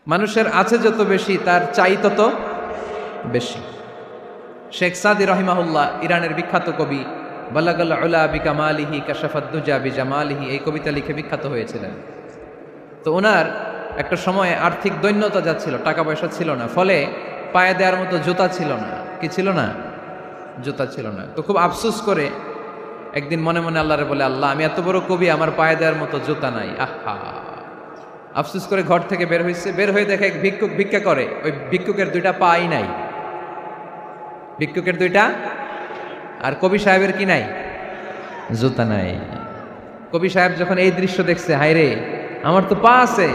মানুষের আছে যত বেশি তার চাই তত বেশি। শেখ সাদি রহিমাহুল্লাহ, ইরানের বিখ্যাত কবি, বালাগাল উলা বিকামালিহি কাশাফাদ্দুজা বিজামালিহি, এই কবিতা লিখে বিখ্যাত হয়েছিলেন। তো ওনার একটা সময়ে আর্থিক দৈন্যতা যাচ্ছিল, টাকা পয়সা ছিল না, ফলে পায়ে দেওয়ার মতো জুতা ছিল না। কি ছিল না? জুতা ছিল না। তো খুব আফসোস করে একদিন মনে মনে আল্লাহরে বলে, আল্লাহ, আমি এত বড় কবি, আমার পায়ে দেওয়ার মতো জুতা নাই। আহা! আফসোস করে ঘর থেকে বের হয়েছে। বের হয়ে দেখে এক ভিক্ষুক ভিক্ষা করে। ওই ভিক্ষুকের দুইটা পাই নাই। ভিক্ষুকের দুইটা, আর কবি সাহেবের কি নাই? জুতা নাই। কবি সাহেব যখন এই দৃশ্য দেখছে, হায় রে, আমার তো পা আছে,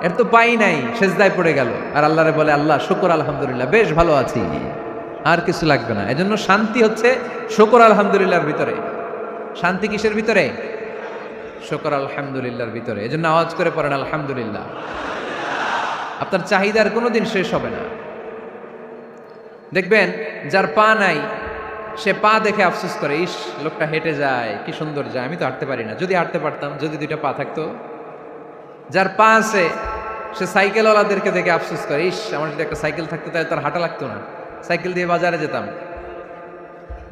এর তো পাই নাই, সেজদায় পড়ে গেল। আর আল্লাহরে বলে, আল্লাহ শুকর আলহামদুলিল্লাহ, বেশ ভালো আছি, আর কিছু লাগবে না। এজন্য শান্তি হচ্ছে শুকর আলহামদুলিল্লাহর ভিতরে। শান্তি কিসের ভিতরে? শুকর আলহামদুলিল্লাহর ভিতরে। এজন্য আওয়াজ করে পড়েন আলহামদুলিল্লাহ। আপনার চাহিদার কোনোদিন শেষ হবে না। দেখবেন যার পা নাই, সে পা দেখে আফসোস করে, ইস, লোকটা হেঁটে যায়, কি সুন্দর যায়, আমি তো হাঁটতে পারি না, যদি হাঁটতে পারতাম, যদি দুইটা পা থাকতো। যার পা আছে সে সাইকেলওয়ালাদেরকে দেখে আফসোস করে, ইস, আমার যদি একটা সাইকেল থাকতো তাহলে তার হাঁটা লাগতো না, সাইকেল দিয়ে বাজারে যেতাম।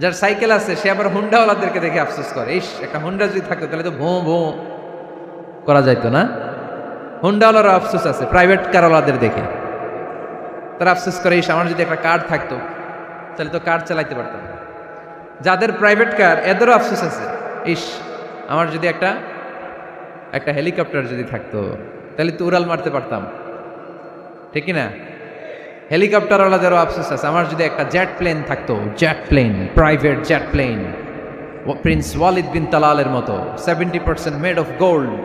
যার সাইকেল আছে সে আবার হুন্ডাওয়ালাদেরকে দেখে আফসোস করে, ইস, একটা হুন্ডা যদি থাকতো তাহলে তো ভোঁ ভোঁ করা যাইতো না। হুন্ডাওয়ালারও আফসোস আছে প্রাইভেট কারওয়ালাদের দেখে, তারা আফসোস করে, ইস, আমার যদি একটা কার থাকতো তাহলে তো কার চালাইতে পারতাম। যাদের প্রাইভেট কার, এদেরও আফসোস আছে, ইস, আমার যদি একটা হেলিকপ্টার যদি থাকতো তাহলে তো উড়াল মারতে পারতাম, ঠিক না? হেলিকপ্টারওয়ালাদেরও আফসোস আছে, আমার যদি একটা জেট প্লেন থাকতো, jet plane, private jet plane, prince Walid bin তালালের মতো 70% মেড অফ গোল্ড,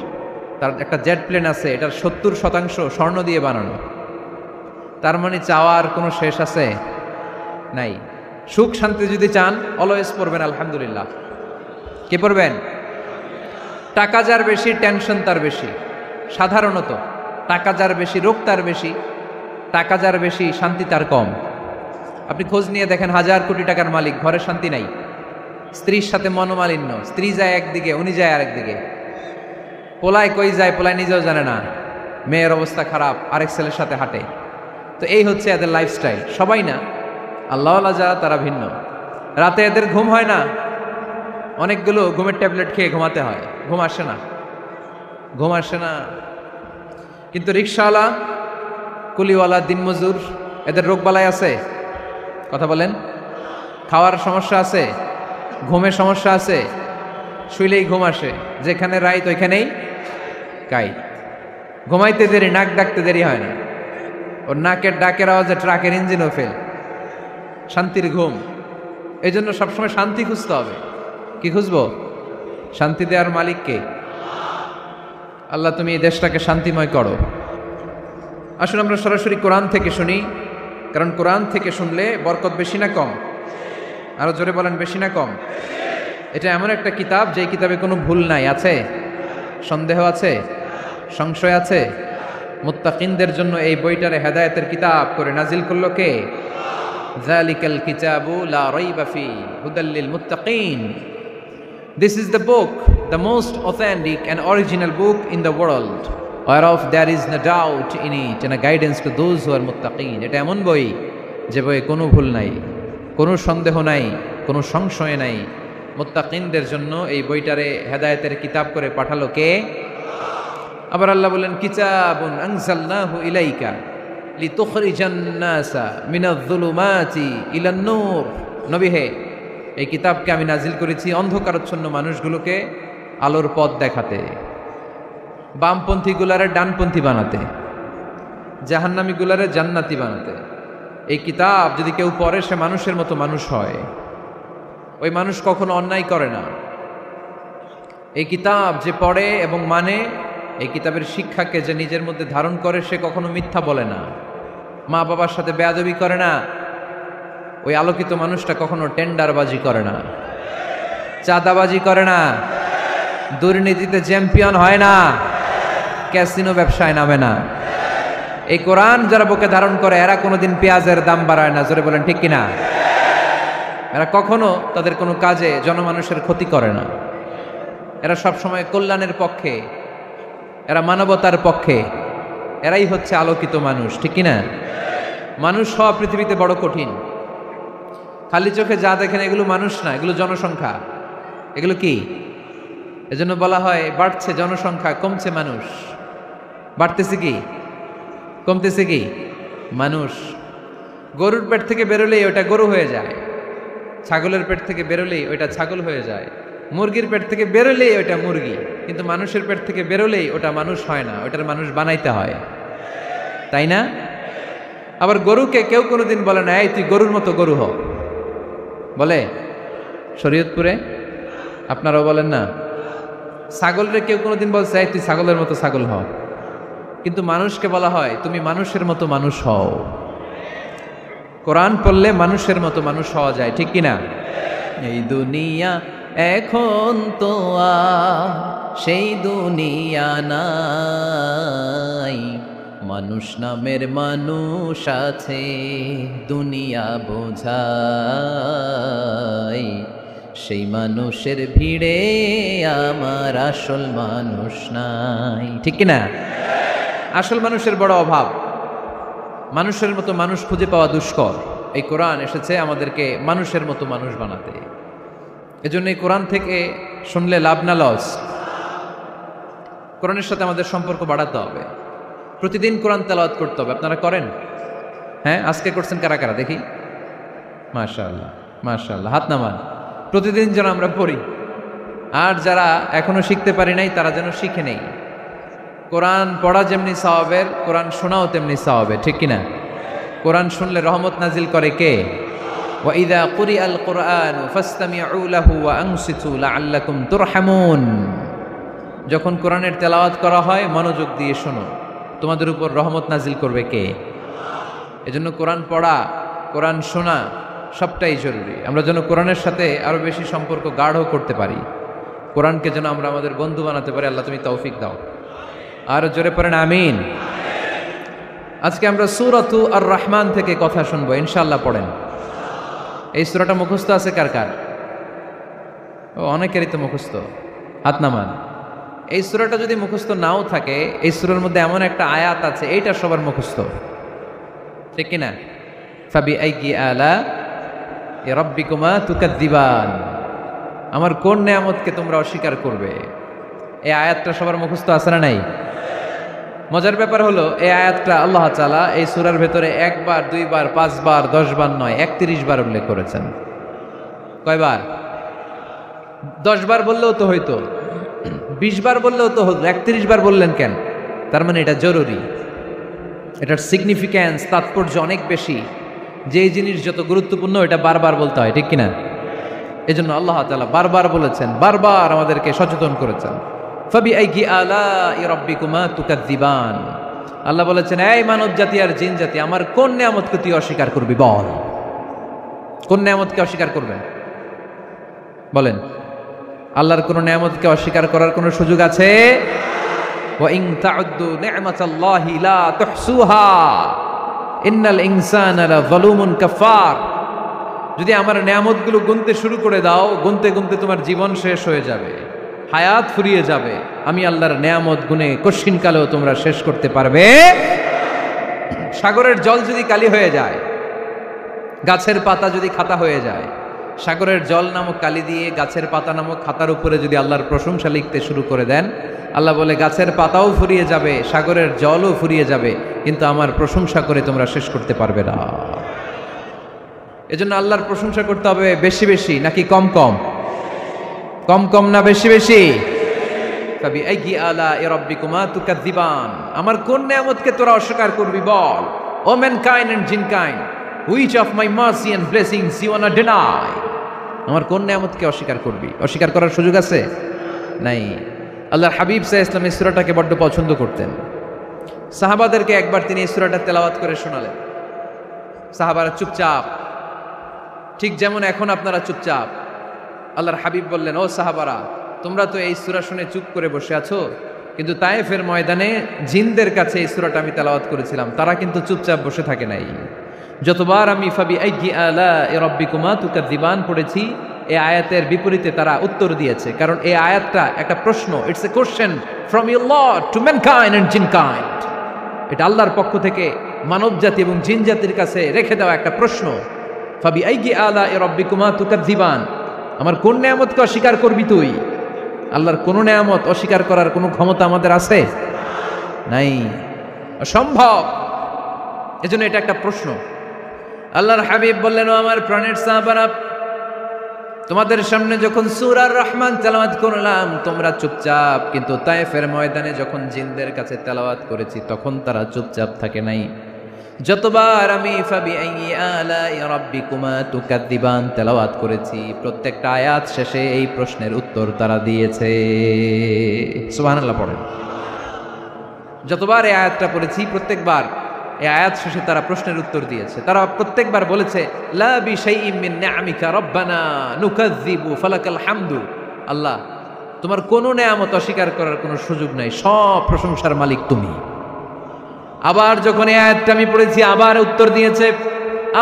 তার একটা জেট প্লেন আছে, এটার 70% স্বর্ণ দিয়ে বানানো। তার মানে চাওয়ার কোনো শেষ আছে? নাই। সুখ শান্তি যদি চান, অলওয়েজ পড়বেন আলহামদুলিল্লাহ। কি পড়বেন? টাকা যার বেশি, টেনশন তার বেশি। সাধারণত টাকা যার বেশি, রোগ তার বেশি। টাকা যার বেশি, শান্তি তার কম। আপনি খোঁজ নিয়ে দেখেন, 1000 কোটি টাকার মালিক, ঘরে শান্তি নাই, স্ত্রীর সাথে মনোমালিন্য, স্ত্রী যায় একদিকে, উনি যায় আরেকদিকে, পোলায় কই যায়, পোলায় নিজেও জানে না, মেয়ের অবস্থা খারাপ, আরেক ছেলের সাথে হাঁটে। তো এই হচ্ছে এদের লাইফস্টাইল। সবাই না, আল্লাহওয়ালা যারা তারা ভিন্ন। রাতে এদের ঘুম হয় না, অনেকগুলো ঘুমের ট্যাবলেট খেয়ে ঘুমাতে হয়, ঘুম আসে না, ঘুম আসে না। কিন্তু রিক্সাওয়ালা, কুলিওয়ালা, দিনমজুর, এদের রোগবালাই আছে? কথা বলেন। খাওয়ার সমস্যা আছে, ঘুমের সমস্যা আছে, শুইলেই ঘুম আসে, যেখানে রাইত ওইখানেই কাইত। ঘুমাইতে দেরি, নাক ডাকতে দেরি হয় না, ওর নাকের ডাকের আওয়াজে ট্রাকের ইঞ্জিনও ফেল। শান্তির ঘুম। এই জন্য সবসময় শান্তি খুঁজতে হবে। কি খুঁজবো? শান্তি দেওয়ার মালিককে। আল্লাহ, তুমি এই দেশটাকে শান্তিময় করো। আসুন আমরা সরাসরি কোরআন থেকে শুনি, কারণ কোরআন থেকে শুনলে বরকত বেশি না কম? আরো জোরে বলেন, বেশি না কম? এটা এমন একটা কিতাব যে কিতাবে কোনো ভুল নাই। আছে? সন্দেহ আছে? সংশয় আছে? মুত্তাকিনদের জন্য এই বইটারে হেদায়েতের কিতাব করে নাজিল করলো কে? যালিকাল কিতাবু লা রাইবা ফি হুদাল লিল মুত্তাকিন। This is the book, the most authentic and original book in the world, whereof there is no doubt in it, and a guidance to those who are muttaqin. এটা এমন বই যে বইয়ে কোনো ভুল নাই, কোনো সন্দেহ নাই, কোনো সংশয় নাই। মুত্তাকিনদের জন্য এই বইটারে হেদায়েতের কিতাব করে পাঠালো কে? আবার আল্লাহ বলেন, কিতাবুন আনজালনাহু ইলাইকা লিতুখরিজান নাসা মিনাজ-যুলুমাতি ইলান নূর। নবী হে, এই কিতাবকে আমি নাজিল করেছি অন্ধকারাচ্ছন্ন মানুষগুলোকে আলোর পথ দেখাতে, বামপন্থী গুলারে ডানপন্থী বানাতে, জাহান্নামী গুলারে জান্নাতি বানাতে। এই কিতাব যদি কেউ পড়ে, সে মানুষের মতো মানুষ হয়। ওই মানুষ কখনো অন্যায় করে না। এই কিতাব যে পড়ে এবং মানে, এই কিতাবের শিক্ষাকে যে নিজের মধ্যে ধারণ করে, সে কখনো মিথ্যা বলে না, মা বাবার সাথে বেয়াদবি করে না। ওই আলোকিত মানুষটা কখনো টেন্ডারবাজি করে না, চাঁদাবাজি করে না, দুর্নীতিতে চ্যাম্পিয়ন হয় না, ক্যাসিনো ব্যবসায় নামে না। এই কোরআন যারা বুকে ধারণ করে, এরা কোনোদিন পেঁয়াজের দাম বাড়ায় না। জোরে বলেন ঠিক কিনা? এরা কখনো তাদের কোনো কাজে জনমানুষের ক্ষতি করে না। এরা সবসময় কল্যাণের পক্ষে, এরা মানবতার পক্ষে, এরাই হচ্ছে আলোকিত মানুষ, ঠিক কি না? মানুষ হওয়া পৃথিবীতে বড় কঠিন। খালি চোখে যা দেখেন এগুলো মানুষ না, এগুলো জনসংখ্যা। এগুলো কি? এজন্য বলা হয় বাড়ছে জনসংখ্যা, কমছে মানুষ। বাড়তেছে কি, কমতেছে কি? মানুষ। গরুর পেট থেকে বেরোলেই ওটা গরু হয়ে যায়, ছাগলের পেট থেকে বেরোলেই ওইটা ছাগল হয়ে যায়, মুরগির পেট থেকে বেরোলেই ওইটা মুরগি। কিন্তু মানুষের পেট থেকে বেরোলেই ওটা মানুষ হয় না, ওটার মানুষ বানাইতে হয়, তাই না? আবার গরুকে কেউ কোনোদিন বলে না এই তুই গরুর মতো গরু হ, বলে শরীয়তপুরে? আপনারাও বলেন না? ছাগলরে কেউ কোনোদিন বলছে এই তুই ছাগলের মতো ছাগল হ, কিন্তু মানুষকে বলা হয় তুমি মানুষের মতো মানুষ হও। কোরআন পড়লে মানুষের মতো মানুষ হওয়া যায়, ঠিক কিনা? এই দুনিয়া এখন তো আর সেই দুনিয়া নাই, মানুষ নামের মানুষ আছে দুনিয়া বোঝাই, সেই মানুষের ভিড়ে আমার আসল মানুষ নাই, ঠিক কিনা? আসল মানুষের বড় অভাব, মানুষের মতো মানুষ খুঁজে পাওয়া দুষ্কর। এই কোরআন এসেছে আমাদেরকে মানুষের মতো মানুষ বানাতে। এজন্য এই কোরআন থেকে শুনলে লাভ না লস? কোরআনের সাথে আমাদের সম্পর্ক বাড়াতে হবে, প্রতিদিন কোরআন তেলাওয়াত করতে হবে। আপনারা করেন? হ্যাঁ, আজকে করছেন কারা কারা দেখি? মাশাআল্লাহ মাশাআল্লাহ, হাত নামান। প্রতিদিন যেন আমরা পড়ি, আর যারা এখনো শিখতে পারি নাই তারা যেন শিখে নেই। কোরআন পড়া যেমনি সওয়াবের, কোরআন শোনাও তেমনি সওয়াবের, ঠিক কিনা? কোরআন শুনলে রহমত নাজিল করে কে? ওয়াইদা কুরিআল কুরআন ফাসতামিউ লাহু ওয়া আনসিতু লাআল্লাকুম তুরহামুন। যখন কোরআনের তেলাওয়াত করা হয় মনোযোগ দিয়ে শোনো, তোমাদের উপর রহমত নাজিল করবে কে? এজন্য কোরআন পড়া, কোরআন শোনা সবটাই জরুরি। আমরা যেন কোরআনের সাথে আরো বেশি সম্পর্ক গাঢ় করতে পারি, কোরআনকে যেন আমরা আমাদের বন্ধু বানাতে পারি। আল্লাহ তুমি তৌফিক দাও। আর জোরে পড়েন আমিন। আজকে আমরা সূরাতু আর রহমান থেকে কথা শুনবো ইনশাআল্লাহ। পড়েন। এই সূরাটা মুখস্থ আছে কার কার? ও, অনেকেরই তো মুখস্থ, হাত নামান। এই সূরাটা যদি মুখস্থ নাও থাকে, এই সূরার মধ্যে এমন একটা আয়াত আছে এইটা সবার মুখস্থ, ঠিক কিনা? ফাবিআইয়ি আলা রাব্বিকুমা তুকাযযিবান, আমার কোন নেয়ামতকে তোমরা অস্বীকার করবে। এই আয়াতটা সবার মুখস্থ আছে না নাই? মজার ব্যাপার হলো এই আয়াতটা আল্লাহ তাআলা এই সূরার ভেতরে একবার, দুইবার, 5 বার, 10 বার নয়, 31 বার উল্লেখ করেছেন। কয়বার? 10 বার বললেও তো হইতো, 20 বার বললেও তো হতো, 31 বার বললেন কেন? তার মানে এটা জরুরি, এটার সিগনিফিক্যান্স, তাৎপর্য অনেক বেশি। যেই জিনিস যত গুরুত্বপূর্ণ এটা বারবার বলতে হয়, ঠিক কিনা? এজন্য আল্লাহ তাআলা বারবার বলেছেন, বারবার আমাদেরকে সচেতন করেছেন। ফাবিআইয়ি আলাই রাব্বিকুমা তুকাযযিবান। আল্লাহ বলেছেন, এই মানব জাতি আর জিন জাতি, আমার কোন নিয়ামতকে তুই অস্বীকার করবি বল? কোন নিয়ামতকে অস্বীকার করবেন বলেন? আল্লাহর কোন নিয়ামতকে অস্বীকার করার কোন সুযোগ আছে? ওয়া ইন তাউদ্দু নি'মাতাল্লাহি লা তুহসুহা ইন্নাল ইনসানা লাযালুমুন কাফার। যদি আমার নিয়ামতগুলো গুনতে শুরু করে দাও, গুনতে গুনতে তোমার জীবন শেষ হয়ে যাবে, হায়াত ফুরিয়ে যাবে। আমি আল্লাহর নিয়ামত গুনে কশিন কালেও তোমরা শেষ করতে পারবে। সাগরের জল যদি কালি হয়ে যায়, গাছের পাতা যদি খাতা হয়ে যায়, সাগরের জল নামক কালি দিয়ে গাছের পাতা নামক খাতার উপরে যদি আল্লাহর প্রশংসা লিখতে শুরু করে দেন, আল্লাহ বলে গাছের পাতাও ফুরিয়ে যাবে, সাগরের জলও ফুরিয়ে যাবে, কিন্তু আমার প্রশংসা করে তোমরা শেষ করতে পারবে না। এজন্য আল্লাহর প্রশংসা করতে হবে বেশি বেশি নাকি কম কম? কম কম না বেশি বেশি? ফাবিআইয়ি আলাই রাব্বিকুমা তুকাযযিবান। আমার কোন নিয়ামতকে তোরা অস্বীকার করবি বল? O mankind and jinnkind, which of my mercy and blessings you wanna deny? আমার কোন নিয়ামতকে অস্বীকার করবি? অস্বীকার করার সুযোগ আছে? নাই। আল্লাহর হাবিব সাল্লাল্লাহু আলাইহি ওয়াসাল্লাম এই সূরাটাকে বড্ড পছন্দ করতেন। সাহাবাদেরকে একবার তিনি এই সূরাটা তেলাওয়াত করে শোনালেন। সাহাবারা চুপচাপ, ঠিক যেমন এখন আপনারা চুপচাপ। আল্লাহর হাবিব বললেন, ও সাহাবারা, তোমরা তো এই সূরা শুনে চুপ করে বসে আছো, কিন্তু তায়েফের ময়দানে জিনদের কাছে এই সূরাটা আমি তেলাওয়াত করেছিলাম, তারা কিন্তু চুপচাপ বসে থাকে নাই। যতবার আমি ফাবিআইয়ি আলাই রাব্বিকুমা তুকাযযিবান পড়েছি, এই আয়াতের বিপরীতে তারা উত্তর দিয়েছে, কারণ এই আয়াতটা একটা প্রশ্ন। It's a question from your lord to mankind and jinnkind. এটা আল্লাহর পক্ষ থেকে মানব জাতি এবং জিন জাতির কাছে রেখে দেওয়া একটা প্রশ্ন। ফাবি আইয়ি আলা'i রাব্বিকুমা তুকাযযিবান, আমার কোন নেয়ামতকে অস্বীকার করবি তুই? আল্লাহর কোন নেয়ামত অস্বীকার করার কোনো ক্ষমতা আমাদের আছে? নাই, অসম্ভব। এজন্য এটা একটা প্রশ্ন। আল্লাহর হাবিব বললেন, ও আমার প্রাণের সাহাবারা, তোমাদের সামনে যখন সূরা আর রহমান তেলাওয়াত করলাম তোমরা চুপচাপ, কিন্তু তায়েফের ময়দানে যখন জিনদের কাছে তেলাওয়াত করেছি তখন তারা চুপচাপ থাকে নাই। যতবার আমি ফাবিআইয়ি আলা'i রাব্বিকুমা তুকাযযিবান তেলাওয়াত করেছি প্রত্যেকটা আয়াত শেষে এই প্রশ্নের উত্তর তারা দিয়েছে। সুবহানাল্লাহ পড়েন। যতবার এই আয়াতটা পড়েছি প্রত্যেকবার এই আয়াত শেষে তারা প্রশ্নের উত্তর দিয়েছে। তারা প্রত্যেকবার বলেছে লা বিশাইইম মিন নিআমিকা রব্বানা নুকাযযিবু ফালাকাল হামদু। আল্লাহ, তোমার কোনো নেয়ামত অস্বীকার করার কোনো সুযোগ নাই, সব প্রশংসার মালিক তুমি। আবার যখন এই আয়াতটা আমি পড়েছি আবার উত্তর দিয়েছে,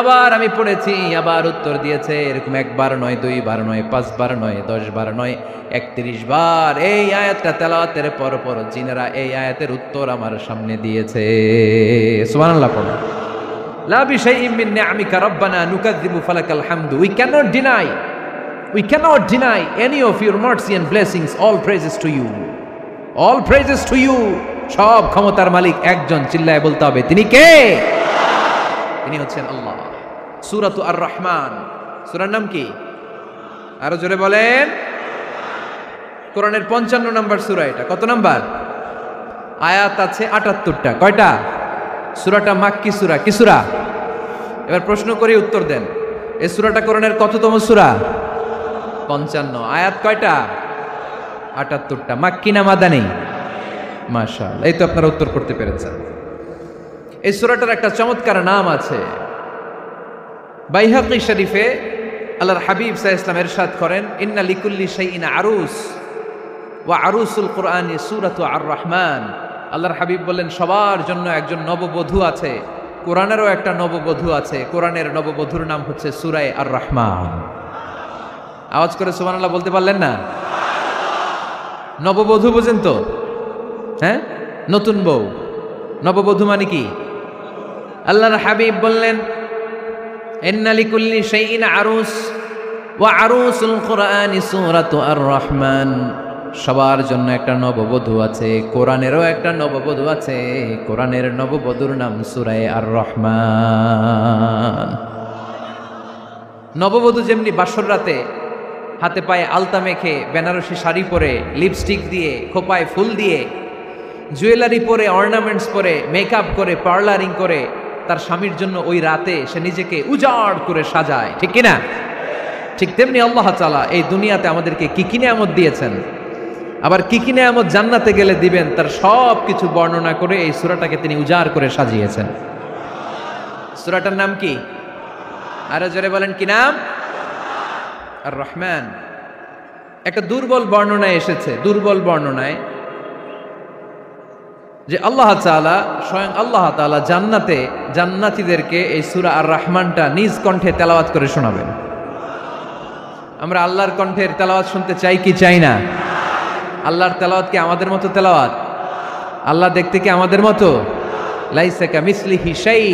আবার আমি পড়েছি আবার উত্তর দিয়েছে। এরকম একবার নয়, দুইবার নয়, 5 বার নয়, 10 বার নয়, 31 বার এই আয়াতটা তেলাওয়াতের পর পর জিনেরা এই আয়াতের উত্তর আমার সামনে দিয়েছে। সুবহানাল্লাহ পড়ো। লা বিশাইইম মিন নিআমিকা রব্বানা নুকাযযিবু ফালাকাল হামদু। We cannot deny any of your mercy and blessings. All praises to you. All praises to you. সব ক্ষমতার মালিক একজন, চিল্লায় বলতে হবে তিনি কে? তিনি হচ্ছেন আল্লাহ। সূরাতু আর রহমান, সূরার নাম কি? আরো জোরে বলেন। কোরআনের 55 নম্বর সূরা এটা। কত নাম্বার? আয়াত আছে 78টা। কয়টা? সূরাটা মাক্কি সূরা। কি সূরা? এবার প্রশ্ন করে উত্তর দেন। এই সূরাটা কোরআনের কততম সূরা? 55। আয়াত কয়টা? 78টা। মাক্কি না মাদানী? মাশাআল্লাহ, এই তো আপনারা উত্তর করতে পেরেছেন। এই সূরাটার একটা চমৎকার নাম আছে। বাইহাকী শরীফে আল্লাহর হাবিব সাল্লাল্লাহু আলাইহি ওয়াসাল্লাম ইরশাদ করেন, ইন্না লিকুল্লি শাইইন আরুস ওয়া আরুসুল কুরআনি সূরাতু আর রহমান। আল্লাহর হাবিব বললেন, সবার জন্য একজন নববধূ আছে, কোরআনেরও একটা নববধূ আছে। কোরআনের নববধূর নাম হচ্ছে সূরা আর রহমান। আওয়াজ করে সুবহানাল্লাহ বলতে পারলেন না? নববধূ বুঝেন তো? হ্যাঁ, নতুন বউ। নববধূ মানে কি? আল্লাহর হাবিব বললেন, ইন্না লিকুল্লি শাইইন আরুস ওয়া আরুসুল কুরআনি সূরাতু আর রহমান। সবার জন্য একটা নববধূ আছে, কোরআনেরও একটা নববধূ আছে। কোরআনের নববধূর নাম সূরা আর রহমান। নববধূ যেমনি বাসর রাতে হাতে পায়ে আলতা মেখে, বেনারসি শাড়ি পরে, লিপস্টিক দিয়ে, খোপায় ফুল দিয়ে, জুয়েলারি পরে, অর্নামেন্টস পরে, মেকআপ করে, পার্লারিং করে তার স্বামীর জন্য ওই রাতে সে নিজেকে উজাড় করে সাজায়, ঠিক কিনা? ঠিক তেমনি আল্লাহ তাআলা এই দুনিয়াতে আমাদেরকে কি কি নিয়ামত দিয়েছেন, আবার কি কি নিয়ামত জান্নাতে গেলে দিবেন, তার সব কিছু বর্ণনা করে এই সূরাটাকে তিনি উজাড় করে সাজিয়েছেন। সূরাটার নাম কি? আরো জোরে বলেন, কি নাম? আর রহমান। একটা দুর্বল বর্ণনায় এসেছে, দুর্বল বর্ণনায় যে আল্লাহ তাআলা, স্বয়ং আল্লাহ তাআলা জান্নাতে জান্নাতীদেরকে এই সূরা আর রহমানটা নিজ কণ্ঠে তেলাওয়াত করে শোনাবেন। আমরা আল্লাহর কণ্ঠের তেলাওয়াত শুনতে চাই কি চাই না? আল্লাহর তেলাওয়াত কি আমাদের মতো তেলাওয়াত? আল্লাহ দেখতে কি আমাদের মতো? লাইসা কামিসলিহি শাই,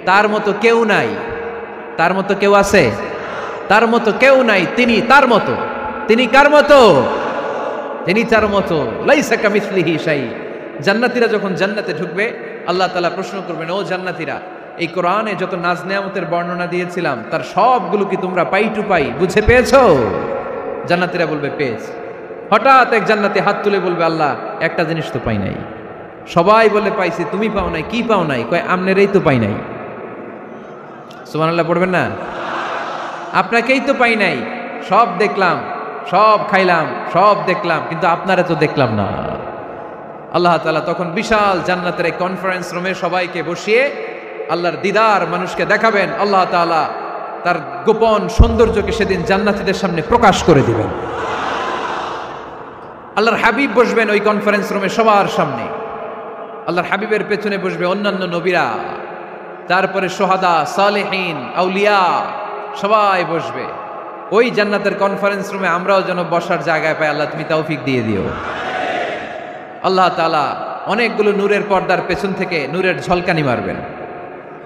তার মতো কেউ নাই। তার মতো কেউ আছে? তার মতো কেউ নাই। তিনি তার মতো। তিনি কার মতো? তিনি তার মতো। লাইসা কামিসলিহি শাই। জান্নাতীরা যখন জান্নাতে ঢুকবে আল্লাহ তাআলা প্রশ্ন করবেন, ও জান্নাতীরা, এই কোরআনে যত নাজ নেয়ামতের বর্ণনা দিয়েছিলাম তার সবগুলো কি তোমরা পাই টু পাই বুঝে পেয়েছো? জান্নাতীরা বলবে পেয়েছি। হঠাৎ এক জান্নাতি হাত তুলে বলবে, আল্লাহ একটা জিনিস তো পাই নাই। সবাই বলে পাইছি, তুমি পাও নাই। কি পাও নাই? কয় আমনেরই তো পাই নাই। সুবহানাল্লাহ পড়বেন না? আপনাকেই তো পাই নাই। সব দেখলাম, সব খাইলাম, সব দেখলাম, কিন্তু আপনারা তো দেখলাম না। আল্লাহ তাআলা তখন বিশাল জান্নাতের এক কনফারেন্স রুমে সবাইকে বসিয়ে আল্লাহর দিদার মানুষকে দেখাবেন। আল্লাহ তাআলা তার গোপন সৌন্দর্যকে সেদিন জান্নাতীদের সামনে প্রকাশ করে দিবেন। আল্লাহর হাবিব বসবেন ওই কনফারেন্স রুমে সবার সামনে। আল্লাহর হাবিবের পেছনে বসবে অন্যান্য নবীরা, তারপরে সোহাদা, সালেহীন, আউলিয়া সবাই বসবে। ওই জান্নাতের কনফারেন্স রুমে আমরাও যেন বসার জায়গায় পাই, আল্লাহ তুমি তৌফিক দিয়ে দিও। আল্লাহ তাআলা অনেকগুলো নূরের পর্দার পেছন থেকে নূরের ঝলকানি মারবেন।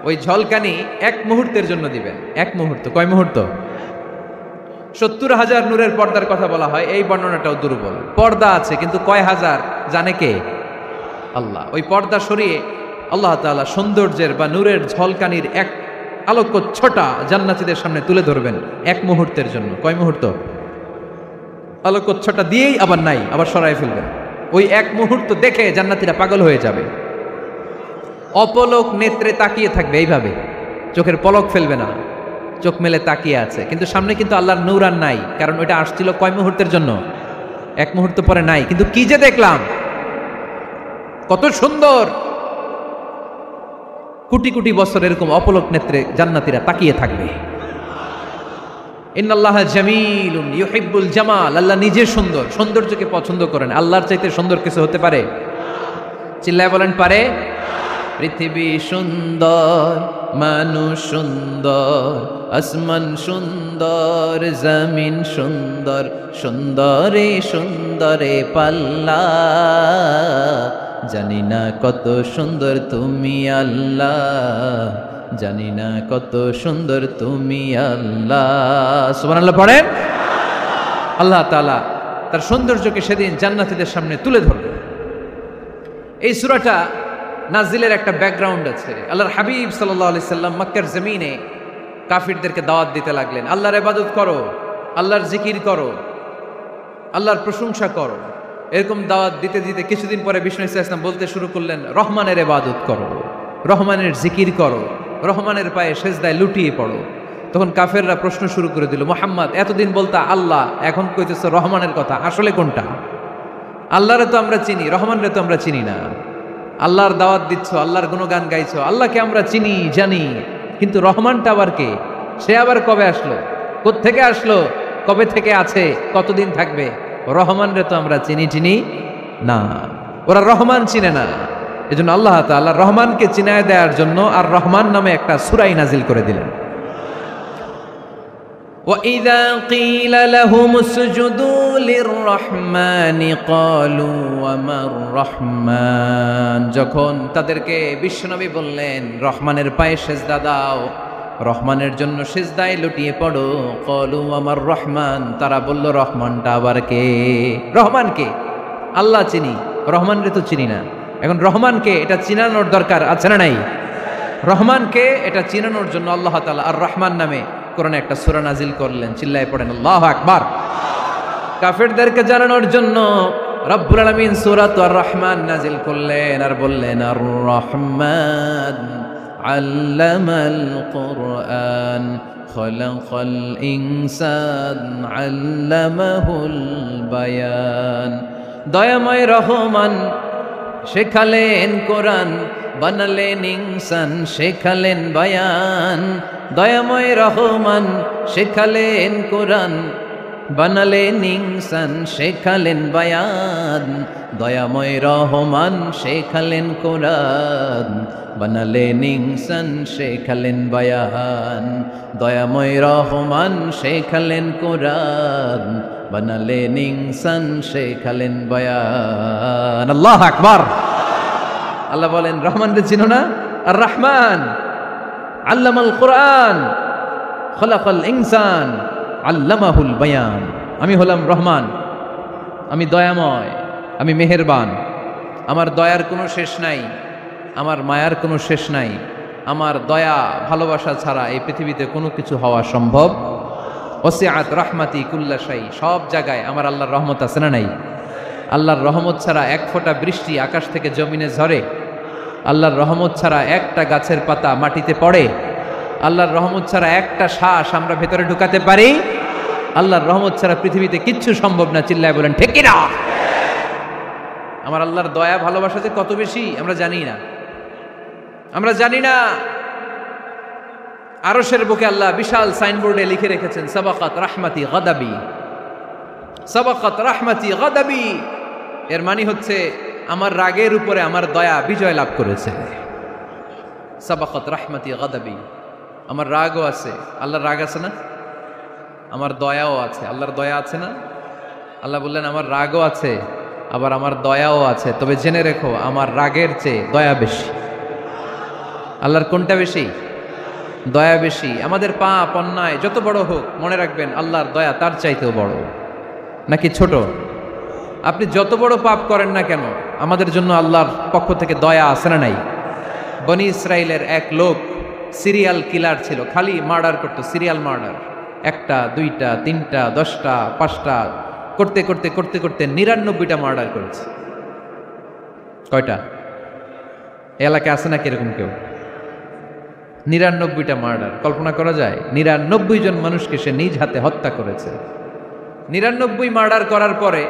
ওই ঝলকানি 1 মুহূর্তের জন্য দিবেন। 1 মুহূর্ত, কয় মুহূর্ত? 70,000 নূরের পর্দার কথা বলা হয়, এই বর্ণনাটাও দুর্বল। পর্দা আছে কিন্তু কয় হাজার জানে কে? আল্লাহ। ওই পর্দা সরিয়ে আল্লাহ তাআলা সৌন্দর্যের বা নূরের ঝলকানির এক আলোকচ্ছটা জান্নাতীদের সামনে তুলে ধরবেন 1 মুহূর্তের জন্য। কয় মুহূর্ত? আলোকচ্ছটা দিয়েই আবার নাই, আবার সরাই ফেলবেন। ওই 1 মুহূর্ত দেখে জান্নাতীরা পাগল হয়ে যাবে, অপলক নেত্রে তাকিয়ে থাকবে, এইভাবে চোখের পলক ফেলবে না, চোখ মেলে তাকিয়ে আছে। কিন্তু সামনে কিন্তু আল্লাহর নূর আর নাই, কারণ ওইটা আসছিল কয় মুহূর্তের জন্য? 1 মুহূর্ত পরে নাই। কিন্তু কি যে দেখলাম, কত সুন্দর! কোটি কোটি বছর এরকম অপলক নেত্রে জান্নাতীরা তাকিয়ে থাকবে। ইন্নাল্লাহা জামিলুন ইউহিব্বুল জামাল। আল্লাহ নিজে সুন্দর, সৌন্দর্যকে পছন্দ করেন। আল্লাহর চাইতে সুন্দর কিছু হতে পারে? চিল্লায় বলেন পারে? পৃথিবী সুন্দর, মানুষ সুন্দর, আসমান সুন্দর, জমিন সুন্দর, সুন্দরে সুন্দরে পাল্লা। জানি না কত সুন্দর তুমি আল্লাহ, জানি না কত সুন্দর তুমি আল্লাহ। সুবহানাল্লাহ পড়েন। আল্লাহ তাআলা তার সৌন্দর্যকে সেদিন জান্নাতীদের সামনে তুলে ধরবেন। এই সূরাটা নাজিলের একটা ব্যাকগ্রাউন্ড আছে। আল্লাহর হাবিব সাল্লাল্লাহু আলাইহি সাল্লাম মক্কার জমিনে কাফিরদেরকে দাওয়াত দিতে লাগলেন, আল্লাহর ইবাদত করো, আল্লাহর জিকির করো, আল্লাহর প্রশংসা করো। এরকম দাওয়াত দিতে দিতে কিছুদিন পরে বিষ্ণু ইসলাম বলতে শুরু করলেন, রহমানের ইবাদত করো, রহমানের জিকির করো, রহমানের পায়ে সেজদায় লুটিয়ে পড়ো। তখন কাফেররা প্রশ্ন শুরু করে দিল, মুহাম্মদ এতদিন বলতা আল্লাহ, এখন কইতেছো রহমানের কথা, আসলে কোনটা? আল্লাহরে তো আমরা চিনি, রহমানরে তো আমরা চিনি না। আল্লাহর দাওয়াত দিচ্ছ, আল্লাহর গুণগান গাইছো, আল্লাহকে আমরা চিনি জানি, কিন্তু রহমানটা আবার কে? সে আবার কবে আসলো, কোত্থেকে আসলো, কবে থেকে আছে, কতদিন থাকবে? রহমানরে তো আমরা চিনি না। ওরা রহমান চিনে না। এজন্য আল্লাহ তাআলা রহমানকে চিনায় দেওয়ার জন্য আর রহমান নামে একটা সূরা নাজিল করে দিলেন। وَإِذَا قِيلَ لَهُمُ اسْجُدُوا لِلرَّحْمَنِ قَالُوا وَمَا الرَّحْمَنُ। যখন তাদেরকে বিশ্বনবী বললেন রহমানের পায়ে সেজদা দাও, রহমানের জন্য সেজদায় লুটিয়ে পড়ো, ক্বালু ওয়ামার রহমান, তারা বলল রহমানটা আবার কে? রহমানকে আল্লাহ চিনি, রহমানরে তো চিনি না। এখন রহমানকে এটা চিনানোর দরকার আছে না নাই? রহমানকে এটা চিনানোর জন্য আল্লাহ তাআলা আর রহমান নামে কোরআনে একটা সূরা নাজিল করলেন। চিল্লায়ে পড়েন আল্লাহু আকবার। কাফেরদেরকে জানানোর জন্য রব্বুল আলামিন সূরাত আর রহমান নাজিল করলেন আর বললেন, আর রহমান আল্লামাল কুরআন খলাকাল ইনসান আল্লামাহুল বায়ান। দয়াময় রহমান শেখালেন কোরআন, বানালেন ইনসান, শেখালেন বায়ান। দয়াময় রহমান শেখালেন কোরআন, বানালেন ইনসান, শেখালেন বায়ান। দয়াময় রহমান শেখালেন কোরআন, বানালেন ইনসান, শেখালেন বায়ান। দয়াময় রহমান শেখালেন কোরআন, বানালেন ইনসান, শেখালেন বায়ান। আল্লাহু আকবার। আল্লাহ বলেন রহমানকে চিনো না? আর রহমান আল্লামাল কোরআন খলাকাল ইনসান আল্লামাহুল বায়ান। আমি হলাম রহমান, আমি দয়াময়, আমি মেহেরবান। আমার দয়ার কোনো শেষ নাই, আমার মায়ার কোনো শেষ নাই। আমার দয়া ভালোবাসা ছাড়া এই পৃথিবীতে কোনো কিছু হওয়া সম্ভব। ওসিআত রাহমাতি কুল্লা শাই। সব জায়গায় আমার আল্লাহর রহমত আছে না নাই? আল্লাহর রহমত ছাড়া এক ফোঁটা বৃষ্টি আকাশ থেকে জমিনে ঝরে? আল্লাহর রহমত ছাড়া একটা গাছের পাতা মাটিতে পড়ে? আল্লাহর রহমত ছাড়া একটা শ্বাস আমরা ভেতরে ঢুকাতে পারি? আল্লাহর রহমত ছাড়া পৃথিবীতে কিচ্ছু সম্ভব না। চিল্লায় বলেন ঠিক কিনা? আমার আল্লাহর দয়া ভালোবাসা যে কত বেশি আমরা জানি না, আমরা জানি না। আরশের বুকে আল্লাহ বিশাল সাইনবোর্ডে লিখে রেখেছেন, সাবাকাত রাহমাতি গাদাবি, সাবাকাত রাহমাতি গাদাবি। এর মানে হচ্ছে আমার রাগের উপরে আমার দয়া বিজয় লাভ করেছে। সাবাকাত রাহমাতি গাদাবি। আমার রাগও আছে, আল্লাহর রাগ আছে না? আমার দয়াও আছে, আল্লাহর দয়া আছে না? আল্লাহ বললেন আমার রাগও আছে, আবার আমার দয়াও আছে, তবে জেনে রেখো আমার রাগের চেয়ে দয়া বেশি। আল্লাহর কোনটা বেশি? দয়া বেশি। আমাদের পাপ অন্যায় যত বড় হোক, মনে রাখবেন আল্লাহর দয়া তার চাইতেও বড়। নাকি ছোট? আপনি যত বড় পাপ করেন না কেন, আমাদের জন্য আল্লাহর পক্ষ থেকে দয়া আছে না নাই? বনি ইসরাইলের এক লোক সিরিয়াল কিলার ছিল, খালি মার্ডার করতো, সিরিয়াল মার্ডার। 1টা 2টা 3টা 10টা 5টা করতে করতে করতে করতে 99টা মার্ডার করেছে। কয়টা? এলাকায় আছে না কিরকম কেউ? 99টা মার্ডার। কল্পনা করা যায়? 99 জন মানুষকে সে নিজ হাতে হত্যা করেছে। 99 মার্ডার করার পরে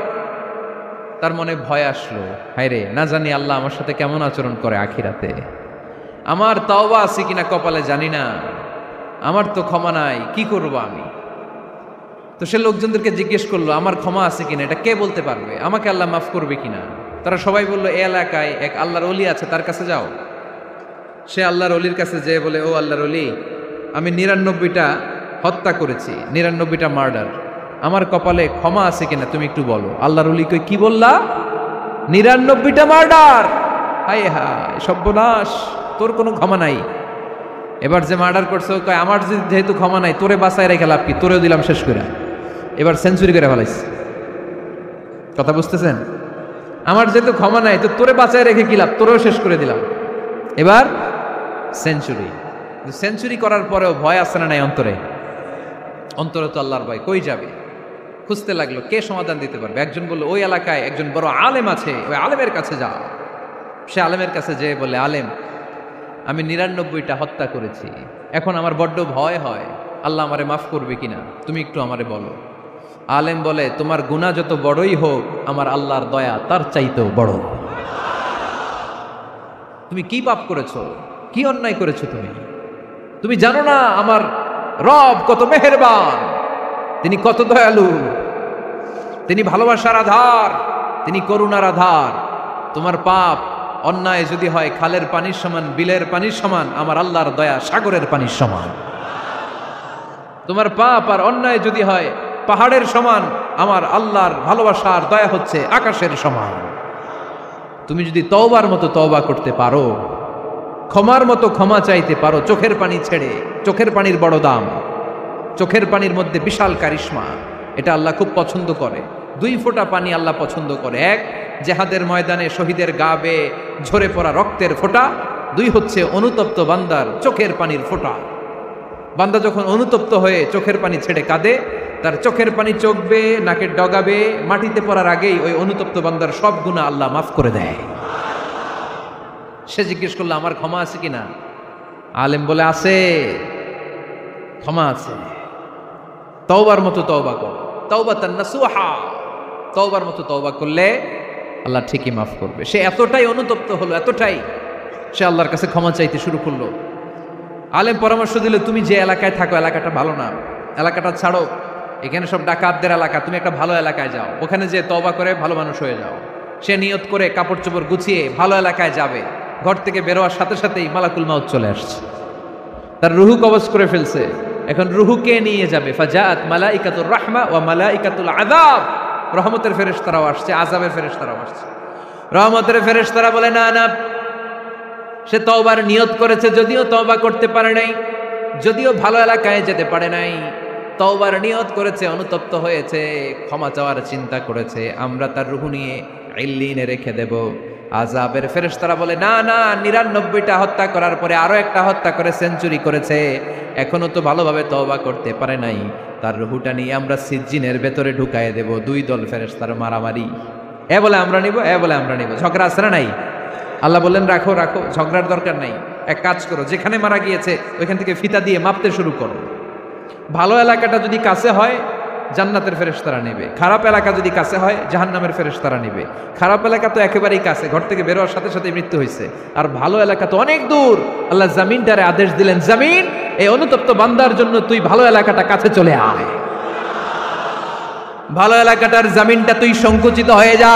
তার মনে ভয় আসলো, হায়রে না জানি আল্লাহ আমার সাথে কেমন আচরণ করে আখিরাতে। আমার তাওবা আছে কিনা কপালে জানি না, আমার তো ক্ষমা নাই, কি করব আমি? তো সে লোকজনদেরকে জিজ্ঞেস করলো, আমার ক্ষমা আছে কিনা, এটা কে বলতে পারবে? আমাকে আল্লাহ মাফ করবে কিনা? তারা সবাই বললো, এ এলাকায় এক আল্লাহর ওলি আছে, তার কাছে যাও। সে আল্লাহর ওলির কাছে যেয়ে বলে, ও আল্লাহর ওলি, আমি 99টা হত্যা করেছি, 99টা মার্ডার, আমার কপালে ক্ষমা আছে কিনা তুমি একটু বলো। আল্লাহর ওলি কই, কি বললা? 99টা মার্ডার? হায় হায় সর্বনাশ, তোর কোনো ক্ষমা নাই। এবার যে মার্ডার করছে কয়, আমার যেহেতু ক্ষমা নাই, তোরে বাঁচায় রেখে লাভ কি, তোরেও দিলাম শেষ করে। এবার সেঞ্চুরি করে ফেলাইছে। কথা বুঝতেছেন? আমার যেহেতু ক্ষমা নাই, তো তোরে বাঁচায় রেখে কি লাভ, তোরেও শেষ করে দিলাম। এবার সেঞ্চুরি। সেঞ্চুরি করার পরেও ভয় আসে না নাই অন্তরে? অন্তরে তো আল্লাহর ভয়। কই যাবে? খুঁজতে লাগলো কে সমাধান দিতে পারবে। একজন বলল, ওই এলাকায় একজন বড় আলেম আছে, ওই আলেমের কাছে যা। সে আলেমের কাছে যেয়ে বলে, আলেম, আমি 99টা হত্যা করেছি, এখন আমার বড্ড ভয় হয়, আল্লাহ আমারে মাফ করবে কিনা, তুমি একটু আমারে বলো। আলেম বলে, তোমার গুনাহ যত বড়ই হোক, আমার আল্লাহর দয়া তার চাইতেও বড়। তুমি কি পাপ করেছো, কি অন্যায় করেছো তুমি? তুমি জানো না আমার রব কত মেহেরবান, তিনি কত দয়ালু, তিনি ভালোবাসার আধার, তিনি করুণার আধার। তোমার পাপ অন্যায় যদি হয় খালের পানির সমান, বিলের পানির সমান, আমার আল্লাহর দয়া সাগরের পানির সমান। তোমার পাপ আর অন্যায় যদি হয় পাহাড়ের সমান, আমার আল্লাহর ভালোবাসার দয়া হচ্ছে আকাশের সমান। তুমি যদি তওবার মতো তওবা করতে পারো, ক্ষমার মতো ক্ষমা চাইতে পারো, চোখের পানি ছেড়ে, চোখের পানির বড় দাম, চোখের পানির মধ্যে বিশাল কারিশমা, এটা আল্লাহ খুব পছন্দ করে। 2 ফোঁটা পানি আল্লাহ পছন্দ করে। 1, জেহাদের ময়দানে শহীদের গা বেয়ে ঝরে পড়া রক্তের ফোঁটা। 2 হচ্ছে অনুতপ্ত বান্দার চোখের পানির ফোঁটা। বান্দা যখন অনুতপ্ত হয়ে চোখের পানি ছেড়ে কাঁদে, তার চোখের পানি চোখ বেয়ে নাকের ডগা বেয়ে মাটিতে পড়ার আগেই ওই অনুতপ্ত বান্দার সব গুনাহ আল্লাহ মাফ করে দেয়। সে জিজ্ঞেস করলো, আমার ক্ষমা আছে কিনা? আলেম বলে, আছে, ক্ষমা আছে। তওবার মতো তওবা কর, তাওবাতান নাসুহা, তওবার মতো তওবা করলে আল্লাহ ঠিকই মাফ করবে। সে এতটাই অনুতপ্ত হলো, এতটাই, সে আল্লাহর কাছে ক্ষমা চাইতে শুরু করলো। আলেম পরামর্শ দিল, তুমি যে এলাকায় থাকো এলাকাটা ভালো না, এলাকাটা ছাড়ো, এখানে সব ডাকাতদের এলাকা, তুমি একটা ভালো এলাকায় যাও, ওখানে যে তওবা করে ভালো মানুষ হয়ে যাও। সে নিয়ত করে কাপড় চোপড় গুছিয়ে ভালো এলাকায় যাবে। ঘর থেকে বেরোয়ার সাথে সাথেই মালাকুল মাউত চলে আসছে, তার রুহু কবজ করে ফেলছে। এখন রুহু কে নিয়ে যাবে? ফাজাআত মালাইকাতুর রাহমা ওয়া মালাইকাতুল আযাব। রহমতের ফেরেশতারাও আসছে, আযাবের ফেরেশতারাও আসছে। রহমতের ফেরেশতারা বলে, না না, সে তওবার নিয়ত করেছে, যদিও তওবা করতে পারে নাই, যদিও ভালো এলাকায় যেতে পারে নাই, তওবার নিয়ত করেছে, অনুতপ্ত হয়েছে, ক্ষমা চাওয়ার চিন্তা করেছে, আমরা তার রুহু নিয়ে ইল্লিনে রেখে দেব। আযাবের ফেরেশতারা বলে, না না, 99টা হত্যা করার পরে আরো একটা হত্যা করে সেঞ্চুরি করেছে, এখনো তো ভালোভাবে তওবা করতে পারে নাই, তার রুহুটা নিয়ে আমরা সিজ্জিনের ভেতরে ঢুকায় দেব। 2 দল ফেরেশতার মারামারি, এ বলে আমরা নিব, এ বলে আমরা নিব। ঝগড়া আছে না নাই? আল্লাহ বললেন, রাখো রাখো, ঝগড়ার দরকার নাই। এক কাজ করো, যেখানে মারা গিয়েছে ওইখান থেকে ফিতা দিয়ে মাপতে শুরু করো। ভালো এলাকাটা যদি কাছে হয় জান্নাতের ফেরেশতারা নেবে, খারাপ এলাকা যদি কাছে হয় জাহান্নামের ফেরেশতারা নেবে। খারাপ এলাকা তো একেবারেই কাছে, ঘর থেকে বেরোয়ার সাথে সাথে মৃত্যু হয়েছে। আর ভালো এলাকা তো অনেক দূর। আল্লাহ জামিনটারে আদেশ দিলেন, জামিন, এই অনুতপ্ত বান্দার জন্য তুই ভালো এলাকাটা কাছে চলে আয়। ভালো এলাকাটার জামিনটা তুই সংকুচিত হয়ে যা।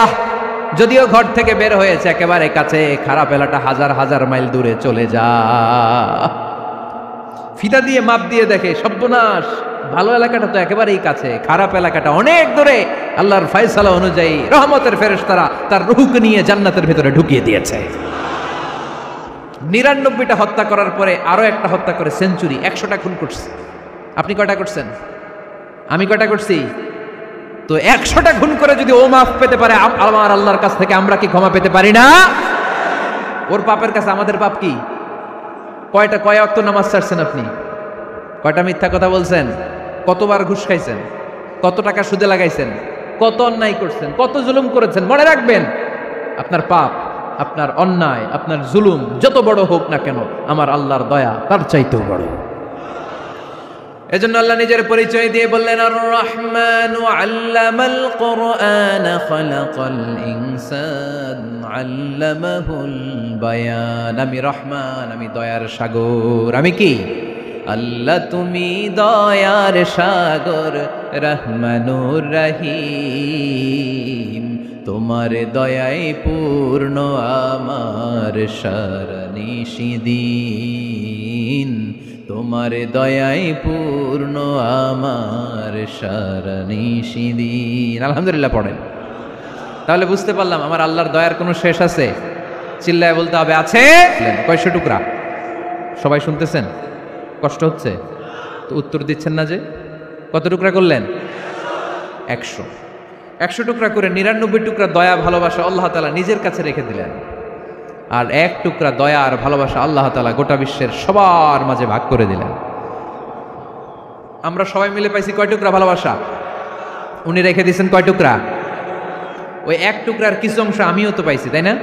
যদিও ঘর থেকে বের হয়েছে একেবারে কাছে, খারাপ এলাকাটা হাজার হাজার মাইল দূরে চলে যা। ফিতা দিয়ে মাপ দিয়ে দেখে সর্বনাশ, ভালো এলাকাটা তো একেবারেই কাছে, খারাপ এলাকাটা অনেক দূরে। আল্লাহর ফয়সালা অনুযায়ী রহমতের ফেরেশতারা তার রূহকে নিয়ে জান্নাতের ভিতরে ঢুকিয়ে দিয়েছে। 99টা হত্যা করার পরে আরো একটা হত্যা করে সেঞ্চুরি, 100টা খুন করছে। আপনি কয়টা করছেন? আমি কয়টা করছি? তো 100টা খুন করে যদি ও মাফ পেতে পারে আমার আল্লাহর কাছ থেকে, আমরা কি ক্ষমা পেতে পারি না? ওর পাপের কাছে আমাদের পাপ কি? কয় ওয়াক্ত নামাজ ছাড়ছেন আপনি? কয়টা মিথ্যা কথা বলছেন? কতবার ঘুষ খাইছেন? কত টাকা সুদে লাগাইছেন? কত অন্যায় করছেন? কত জুলুম করেছেন? মনে রাখবেন, আপনার পাপ, আপনার অন্যায়, আপনার জুলুম যত বড় হোক না কেন, আমার আল্লাহর দয়া তার চাইতেও বড়। এজন্য আল্লাহ নিজের পরিচয় দিয়ে বললেন, আর রহমানু আল্লামাল কুরআন খালাকাল ইনসান আল্লামাহুল বায়ান। আমি রহমান, আমি দয়ার সাগর। আমি কি? আল্লাহ তুমি দয়ার সাগর, রহমানুর রহিম। তোমার দয়ায় পূর্ণ আমার সারানিশিদিন, তোমার দয়ায় পূর্ণ আমার সারানিশিদিন। আলহামদুলিল্লাহ পড়েন। তাহলে বুঝতে পারলাম আমার আল্লাহর দয়ার কোনো শেষ আছে? চিল্লায় বলতে হবে আছে। কয়শো টুকরা? সবাই শুনতেছেন? কষ্ট হচ্ছে তো উত্তর দিচ্ছেন না যে? কত টুকরা করলেন? 100। 100 টুকরা করে 99 টুকরা দয়া ভালোবাসা আল্লাহ তাআলা নিজের কাছে রেখে দিলেন, আর 1 টুকরা দয়া আর ভালোবাসা আল্লাহ তাআলা গোটা বিশ্বের সবার মাঝে ভাগ করে দিলেন। আমরা সবাই মিলে পাইছি কয় টুকরা ভালোবাসা? উনি রেখে দিয়েছেন কয় টুকরা? ওই 1 টুকরার কিছু অংশ আমিও তো পাইছি, তাই না?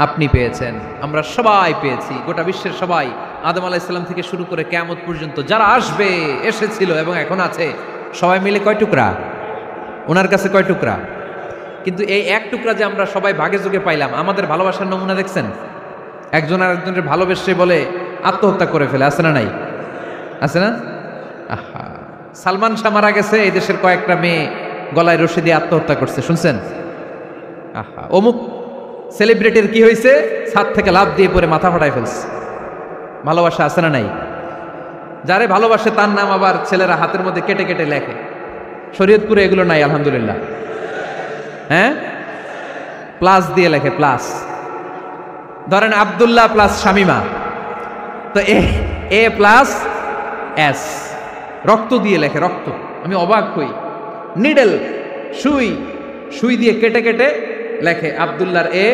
আপনি পেয়েছেন, আমরা সবাই পেয়েছি, গোটা বিশ্বের সবাই, আদম আলাইহিস সালাম থেকে শুরু করে কিয়ামত পর্যন্ত যারা আসবে, এসেছিল এবং এখন আছে, সবাই মিলে কয় টুকরা? ওনার কাছে কয় টুকরা? কিন্তু এই 1 টুকরা যে আমরা সবাই ভাগে যোগে পাইলাম, আমাদের ভালোবাসার নমুনা দেখছেন? একজন আর একজনের ভালোবেসে বলে আত্মহত্যা করে ফেলে, আছে না নাই? আছে না? আহা, সালমান শাহ মারা গেছে, এই দেশের কয়েকটা মেয়ে গলায় রশি দিয়ে আত্মহত্যা করছে, শুনছেন? আহা, অমুক সেলিব্রিটির কি হয়েছে, ছাদ থেকে লাফ দিয়ে পরে মাথা ফাটায় ফেলছে। ভালোবাসা আছে না নাই? যারে ভালোবাসে তার নাম আবার ছেলেরা হাতের মধ্যে কেটে কেটে লেখে। শরীয়তপুরে এগুলো নাই আলহামদুলিল্লাহ। হ্যাঁ, প্লাস দিয়ে লেখে, প্লাস। ধরেন আব্দুল্লাহ প্লাস শামিমা, তো এ প্লাস এস, রক্ত দিয়ে লেখে, রক্ত। আমি অবাক হই, নিডেল, সুই দিয়ে কেটে কেটে লেখে আব্দুল্লাহর এ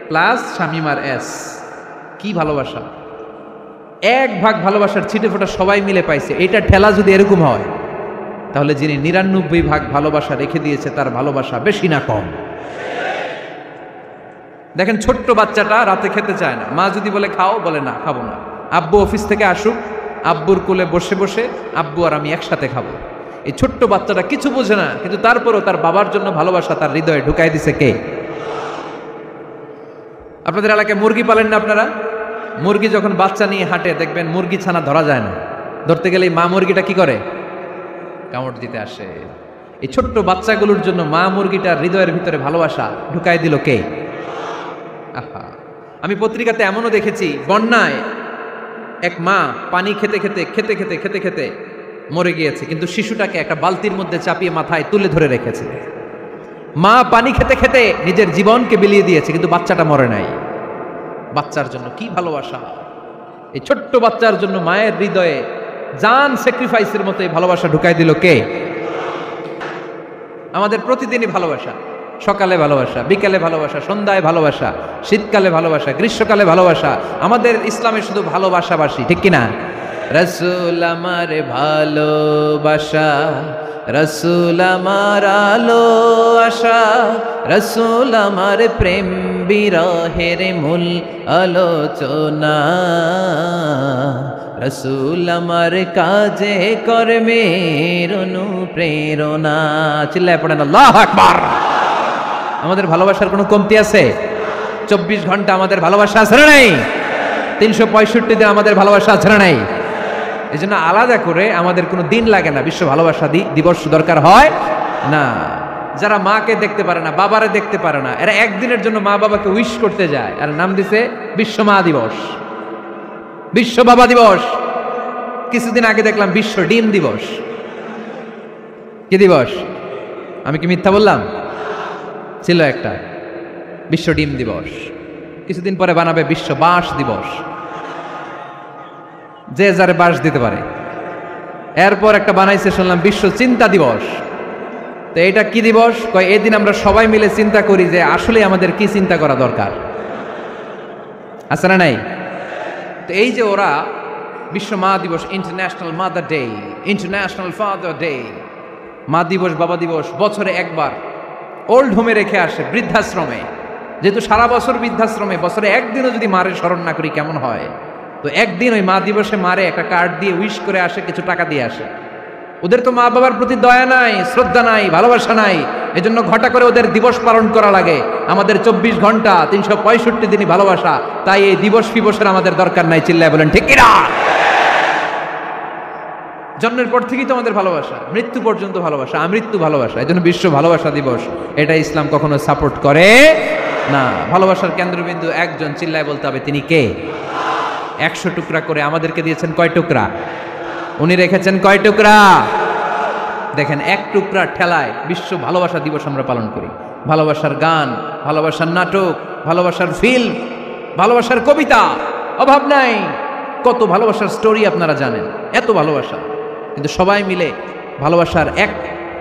প্লাস শামিমার এস। কি ভালোবাসা! 1 ভাগ ভালোবাসার ছিটে ফোটা সবাই মিলে পাইছে। এটা ঠেলা যদি এরকম হয়, তাহলে যিনি 99 ভাগ ভালোবাসা রেখে দিয়েছে তার ভালোবাসা বেশি না কম? দেখেন, ছোট্ট বাচ্চাটা রাতে খেতে চায় না, মা যদি বলে খাও, বলে না, খাবো না। আব্বু অফিস থেকে আসুক, আব্বুর কোলে বসে বসে আব্বু আর আমি একসাথে খাবো। এই ছোট্ট বাচ্চাটা কিছু বোঝে না, কিন্তু তারপরও তার বাবার জন্য ভালোবাসা তার হৃদয়ে ঢুকাই দিছে কে? আপনাদের এলাকায় মুরগি পালেন না আপনারা? মুরগি যখন বাচ্চা নিয়ে হাঁটে, দেখবেন মুরগি ছানা ধরা যায় না, ধরতে গেলে মা মুরগিটা কি করে? কামড় দিতে আসে। এই ছোট্ট বাচ্চাগুলোর জন্য মা মুরগিটার হৃদয়ের ভিতরে ভালোবাসা ঢুকাই দিল কে? আহা, আমি পত্রিকাতে এমনও দেখেছি, বন্যায় এক মা পানি খেতে খেতে মরে গিয়েছে, কিন্তু শিশুটাকে একটা বালতির মধ্যে চাপিয়ে মাথায় তুলে ধরে রেখেছে। মা পানি খেতে খেতে নিজের জীবনকে বিলিয়ে দিয়েছে, কিন্তু বাচ্চাটা মরে নাই। বাচ্চার জন্য কি ভালোবাসা! এই ছোট্ট বাচ্চার জন্য মায়ের হৃদয়ে জান স্যাক্রিফাইসের মতো এই ভালোবাসা ঢুকাই দিল কে? আমাদের প্রতিদিনই ভালোবাসা, সকালে ভালোবাসা, বিকালে ভালোবাসা, সন্ধ্যায় ভালোবাসা, শীতকালে ভালোবাসা, গ্রীষ্মকালে ভালোবাসা। আমাদের ইসলামে শুধু ভালোবাসাবাসী, ঠিক কিনা? রাসূল আমার ভালোবাসা, রাসূল আমার আলো আশা, রাসূল আমার প্রেম বিরহের মূল আলোচনা, রাসূল আমার কাজে কর্মের অনুপ্রেরণা। চিল্লায় পড়েন আল্লাহু আকবার। আমাদের ভালোবাসার কোনো কমতি আছে? 24 ঘন্টা আমাদের ভালোবাসা আছে না নাই? 365 দিন আমাদের ভালোবাসা আছে না নাই? এই জন্য আলাদা করে আমাদের কোনো দিন লাগে না, বিশ্ব ভালোবাসা দিবস দরকার হয় না। যারা মাকে দেখতে পারে না, বাবারে দেখতে পারে না, এরা একদিনের জন্য মা বাবাকে উইশ করতে যায়, আর নাম দিছে বিশ্ব মা দিবস, বিশ্ব বাবা দিবস। কিছুদিন আগে দেখলাম বিশ্ব ডিম দিবস। কি দিবস? আমি কি মিথ্যা বললাম? ছিল একটা বিশ্ব ডিম দিবস। কিছুদিন পরে বানাবে বিশ্ব বাঁশ দিবস, যে যারে বাঁশ দিতে পারে। এরপর একটা বানাইছে শুনলাম বিশ্ব চিন্তা দিবস। তো এটা কি দিবস? কয় এই দিন আমরা সবাই মিলে চিন্তা করি যে আসলে আমাদের কি চিন্তা করা দরকার, আছে না নাই? তো এই যে ওরা বিশ্ব মা দিবস, international mother day, international father day, মা দিবস বাবা দিবস বছরে একবার ওল্ড হোমে রেখে আসে, বৃদ্ধাশ্রমে। যেহেতু সারা বছর বৃদ্ধাশ্রমে, বছরে একদিনও যদি মারে স্মরণ না করি কেমন হয়? তো একদিন ওই মা দিবসে মারে একটা কার্ড দিয়ে উইশ করে আসে, কিছু টাকা দিয়ে আসে। ওদের তো মা বাবার প্রতি দয়া নাই, শ্রদ্ধা নাই, ভালোবাসা নাই, এজন্য ঘটা করে ওদের দিবস পালন করা লাগে। আমাদের 24 ঘন্টা 365 দিনই ভালোবাসা, তাই এই দিবস ফিবসের আমাদের দরকার নাই। চিল্লায় বলেন ঠিক কিনা? জন্মের পর থেকেই তো আমাদের ভালোবাসা, মৃত্যু পর্যন্ত ভালোবাসা, আমৃত্যু ভালোবাসা। এই জন্য বিশ্ব ভালোবাসা দিবস, এটা ইসলাম কখনো সাপোর্ট করে না। ভালোবাসার কেন্দ্রবিন্দু একজন, চিল্লায় বলতে হবে তিনি কে? 100 টুকরা করে আমাদেরকে দিয়েছেন কয় টুকরা? উনি রেখেছেন কয় টুকরা? দেখেন, এক টুকরা ঠেলায় বিশ্ব ভালোবাসা দিবস আমরা পালন করি। ভালোবাসার গান, ভালোবাসার নাটক, ভালোবাসার ফিল্ম, ভালোবাসার কবিতা, অভাব নাই। কত ভালোবাসার স্টোরি আপনারা জানেন, এত ভালোবাসা। কিন্তু সবাই মিলে ভালোবাসার এক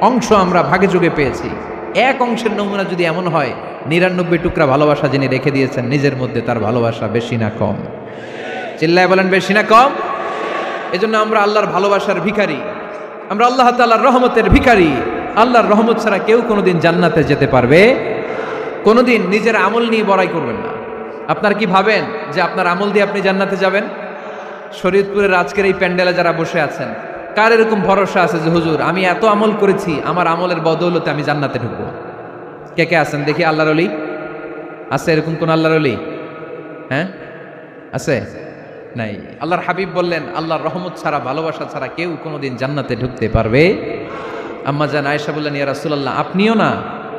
অংশ আমরা ভাগে যোগে পেয়েছি। এক অংশের নমুনা যদি এমন হয়, 99 টুকরা ভালোবাসা যিনি রেখে দিয়েছেন নিজের মধ্যে, তার ভালোবাসা বেশি না কম? চিল্লায় বলেন বেশি না কম? এজন্য আমরা আল্লাহর ভালোবাসার ভিখারি, আমরা আল্লাহ তাআলার রহমতের ভিখারি। আল্লাহর রহমত ছাড়া কেউ কোনোদিন জান্নাতে যেতে পারবে? কোনোদিন নিজের আমল নিয়ে বড়াই করবেন না। আপনার কি ভাবেন যে আপনার আমল দিয়ে আপনি জান্নাতে যাবেন? শরীয়তপুরের আজকের এই প্যান্ডেলে যারা বসে আছেন, কার এরকম ভরসা আছে যে হুজুর আমি এত আমল করেছি, আমার আমলের বদৌলতে আমি জান্নাতে ঢুকবো? কে কে আছেন দেখি? আল্লাহর ওলি আছে এরকম কোন আল্লাহর ওলি? হ্যাঁ আছে? নাই। আল্লাহর হাবিব বললেন আল্লাহর রহমত ছাড়া, ভালোবাসা ছাড়া কেউ কোনোদিন জান্নাতে ঢুকতে পারবে? আম্মা জান আয়েশা বললেন ইয়া রাসূলুল্লাহ আপনিও না?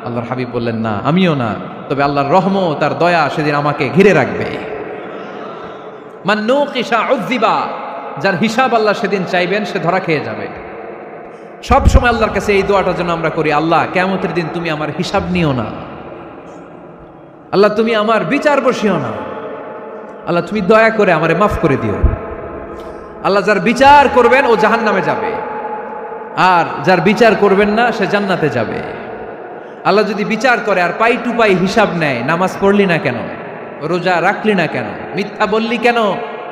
আল্লাহর হাবিব বললেন না, আমিও না, তবে আল্লাহর রহমত আর দয়া সেদিন আমাকে ঘিরে রাখবে। মান নুকিশা উযিবা, যার হিসাব আল্লাহ সেদিন চাইবেন সে ধরা খেয়ে যাবে। সব সময় আল্লাহর কাছে এই দোয়াটার জন্য আমরা করি, আল্লাহ কিয়ামতের দিন তুমি আমার হিসাব নিও না, আল্লাহ তুমি আমার বিচার বসিও না, আল্লাহ তুমি দয়া করে আমারে মাফ করে দিও। আল্লাহ যার বিচার করবেন ও জাহান্নামে যাবে, আর যার বিচার করবেন না সে জান্নাতে যাবে। আল্লাহ যদি বিচার করে আর পাই টু পাই হিসাব নেয়, নামাজ পড়লি না কেন, রোজা রাখলি না কেন, মিথ্যা বললি কেন,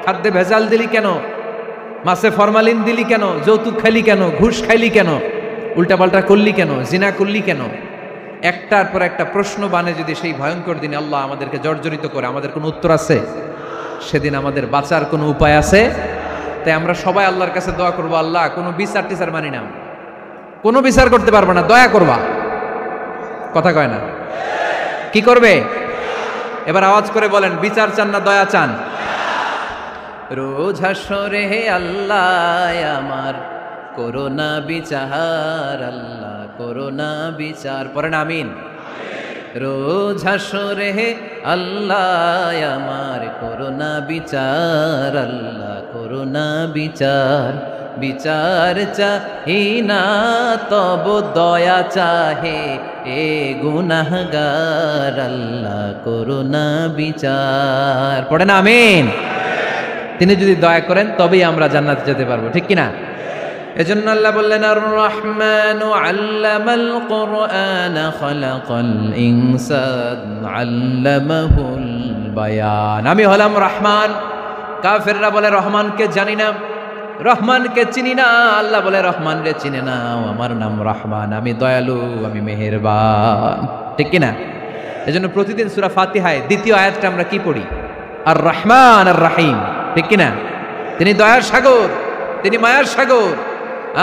খাদ্যে ভেজাল দিলি কেন, মাছে ফরমালিন দিলি কেন, যৌতুক খাইলি কেন, ঘুষ খাইলি কেন, উল্টাপাল্টা করলি কেন, জিনা করলি কেন, একটার পর একটা প্রশ্ন বানে যদি সেই ভয়ঙ্কর দিনে আল্লাহ আমাদেরকে জর্জরিত করে, আমাদের কোনো উত্তর আছে? সেদিন আমাদের বাঁচার কোনো উপায় আছে? তাই আমরা সবাই আল্লাহর কাছে দোয়া করবো, আল্লাহ কোনো বিচার টিচার মানি না, কোনো বিচার করতে পারবো না, দয়া করবা। কথা কয় না? কি করবে? এবার আওয়াজ করে বলেন, বিচার চান না দয়া চান? রোজ হাসরে হে আল্লাহ আমার করোনা বিচার, আল্লাহ করোনা বিচার, পড়েন আমিন। রোজ হাসরে হে আল্লাহ আমার করোনা বিচার, আল্লাহ করোনা বিচার, বিচার চাহি না তব দয়া চাহে এ গুনাহগার, আল্লাহ করোনা বিচার, পড়েন আমিন। তিনি যদি দয়া করেন তবেই আমরা জান্নাতে যেতে পারবো, ঠিক কিনা? এজন্য আল্লাহ বললেন আর রহমানু আল্লামাল কুরআন খালাকাল ইনসান আল্লামাহুল বায়ান। আমি হলাম রহমান। কাফেররা বলে রহমানকে জানি না, রহমানকে চিনি না। আল্লাহ বলে রহমান রে চিনে না, আমার নাম রহমান, আমি দয়ালু, আমি মেহেরবান, ঠিক কিনা? এজন্য প্রতিদিন সূরা ফাতিহায় দ্বিতীয় আয়াতটা আমরা কি পড়ি? আর রহমান আর রাহিম, ঠিক কিনা? তিনি দয়ার সাগর, তিনি মায়ার সাগর।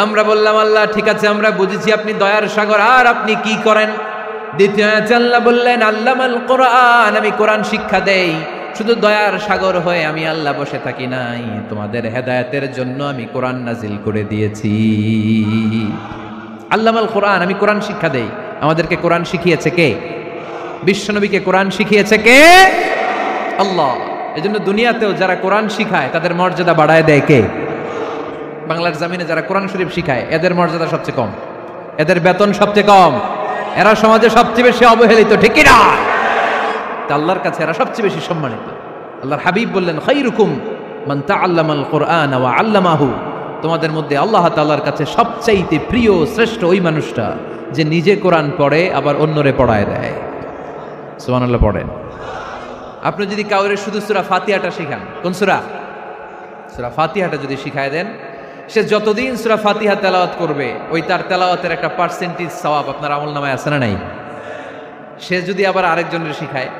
আমরা বললাম আল্লাহ ঠিক আছে আমরা বুঝেছি আপনি দয়ার সাগর, আর আপনি কি করেন? দ্বিতীয় আয়াতে আল্লাহ বললেন আল্লামাল কোরআন, আমি কোরআন শিক্ষা দেই। শুধু দয়ার সাগর হয়ে আমি আল্লাহ বসে থাকি নাই, তোমাদের হেদায়েতের জন্য আমি কোরআন নাজিল করে দিয়েছি। আল্লামাল কোরআন, আমি কোরআন শিক্ষা দেই। আমাদেরকে কোরআন শিখিয়েছে কে? বিশ্বনবীকে কোরআন শিখিয়েছে কে? আল্লাহ। এজন্য দুনিয়াতেও যারা কোরআন শিখায় তাদের মর্যাদা বাড়ায় দেয় কে? বাংলার জামিনে যারা কোরআন শরীফ শিখায় এদের মর্যাদা সবচেয়ে কম, এদের বেতন সবচেয়ে কম, এরা সমাজে সবচেয়ে বেশি অবহেলিত, ঠিক কি না? তা আল্লাহর কাছে এরা সবচেয়ে বেশি সম্মানিত। আল্লাহর হাবিব বললেন, খায়রুকুম মান তাআল্লামাল কুরআন ওয়া আল্লামাহু, তোমাদের মধ্যে আল্লাহ তাআলার কাছে সবচাইতে প্রিয় শ্রেষ্ঠ ওই মানুষটা যে নিজে কোরআন পড়ে আবার অন্যরে পড়ায় দেয়। সুবহানাল্লাহ পড়েন। আপনি যদি কাউরে শুধু সূরা ফাতিহাটা শিখান, কোন সূরা? সূরা ফাতিহাটা যদি শিখায় দেন, সে যতদিন সূরা ফাতিহা তেলাওয়াত করবে ওই তার তেলাওয়াতের একটা পার্সেন্টেজ সওয়াব আপনার আমলনামায় আছে না নাই? সে যদি আবার আরেকজনের শিখায়,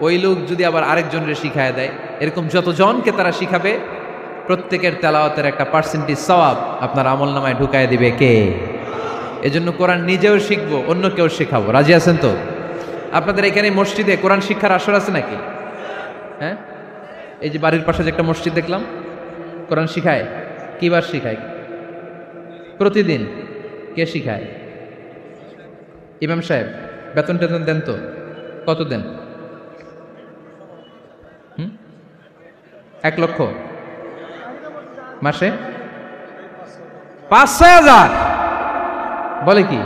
ওই লোক যদি আবার আরেকজনের শিখায় দেয়, এরকম যতজনকে তারা শিখাবে প্রত্যেকের তেলাওয়াতের একটা পার্সেন্টেজ সওয়াব আপনার আমলনামায় ঢুকায় দিবে কে? এজন্য কোরআন নিজেও শিখবো, অন্য কেউ শেখাবো। রাজি আছেন তো? আপনাদের এখানে মসজিদে কোরআন শিক্ষার আসর আছে নাকি? হ্যাঁ, এই যে বাড়ির পাশে যে একটা মসজিদ দেখলাম, কোরআন শিখায়। কিবার শিখায়? প্রতিদিন। কে শিখায়? ইমাম সাহেব। বেতন টেতন দেন তো? কত দেন? 1 লক্ষ মাসে? 5-6 হাজার? বলে কি?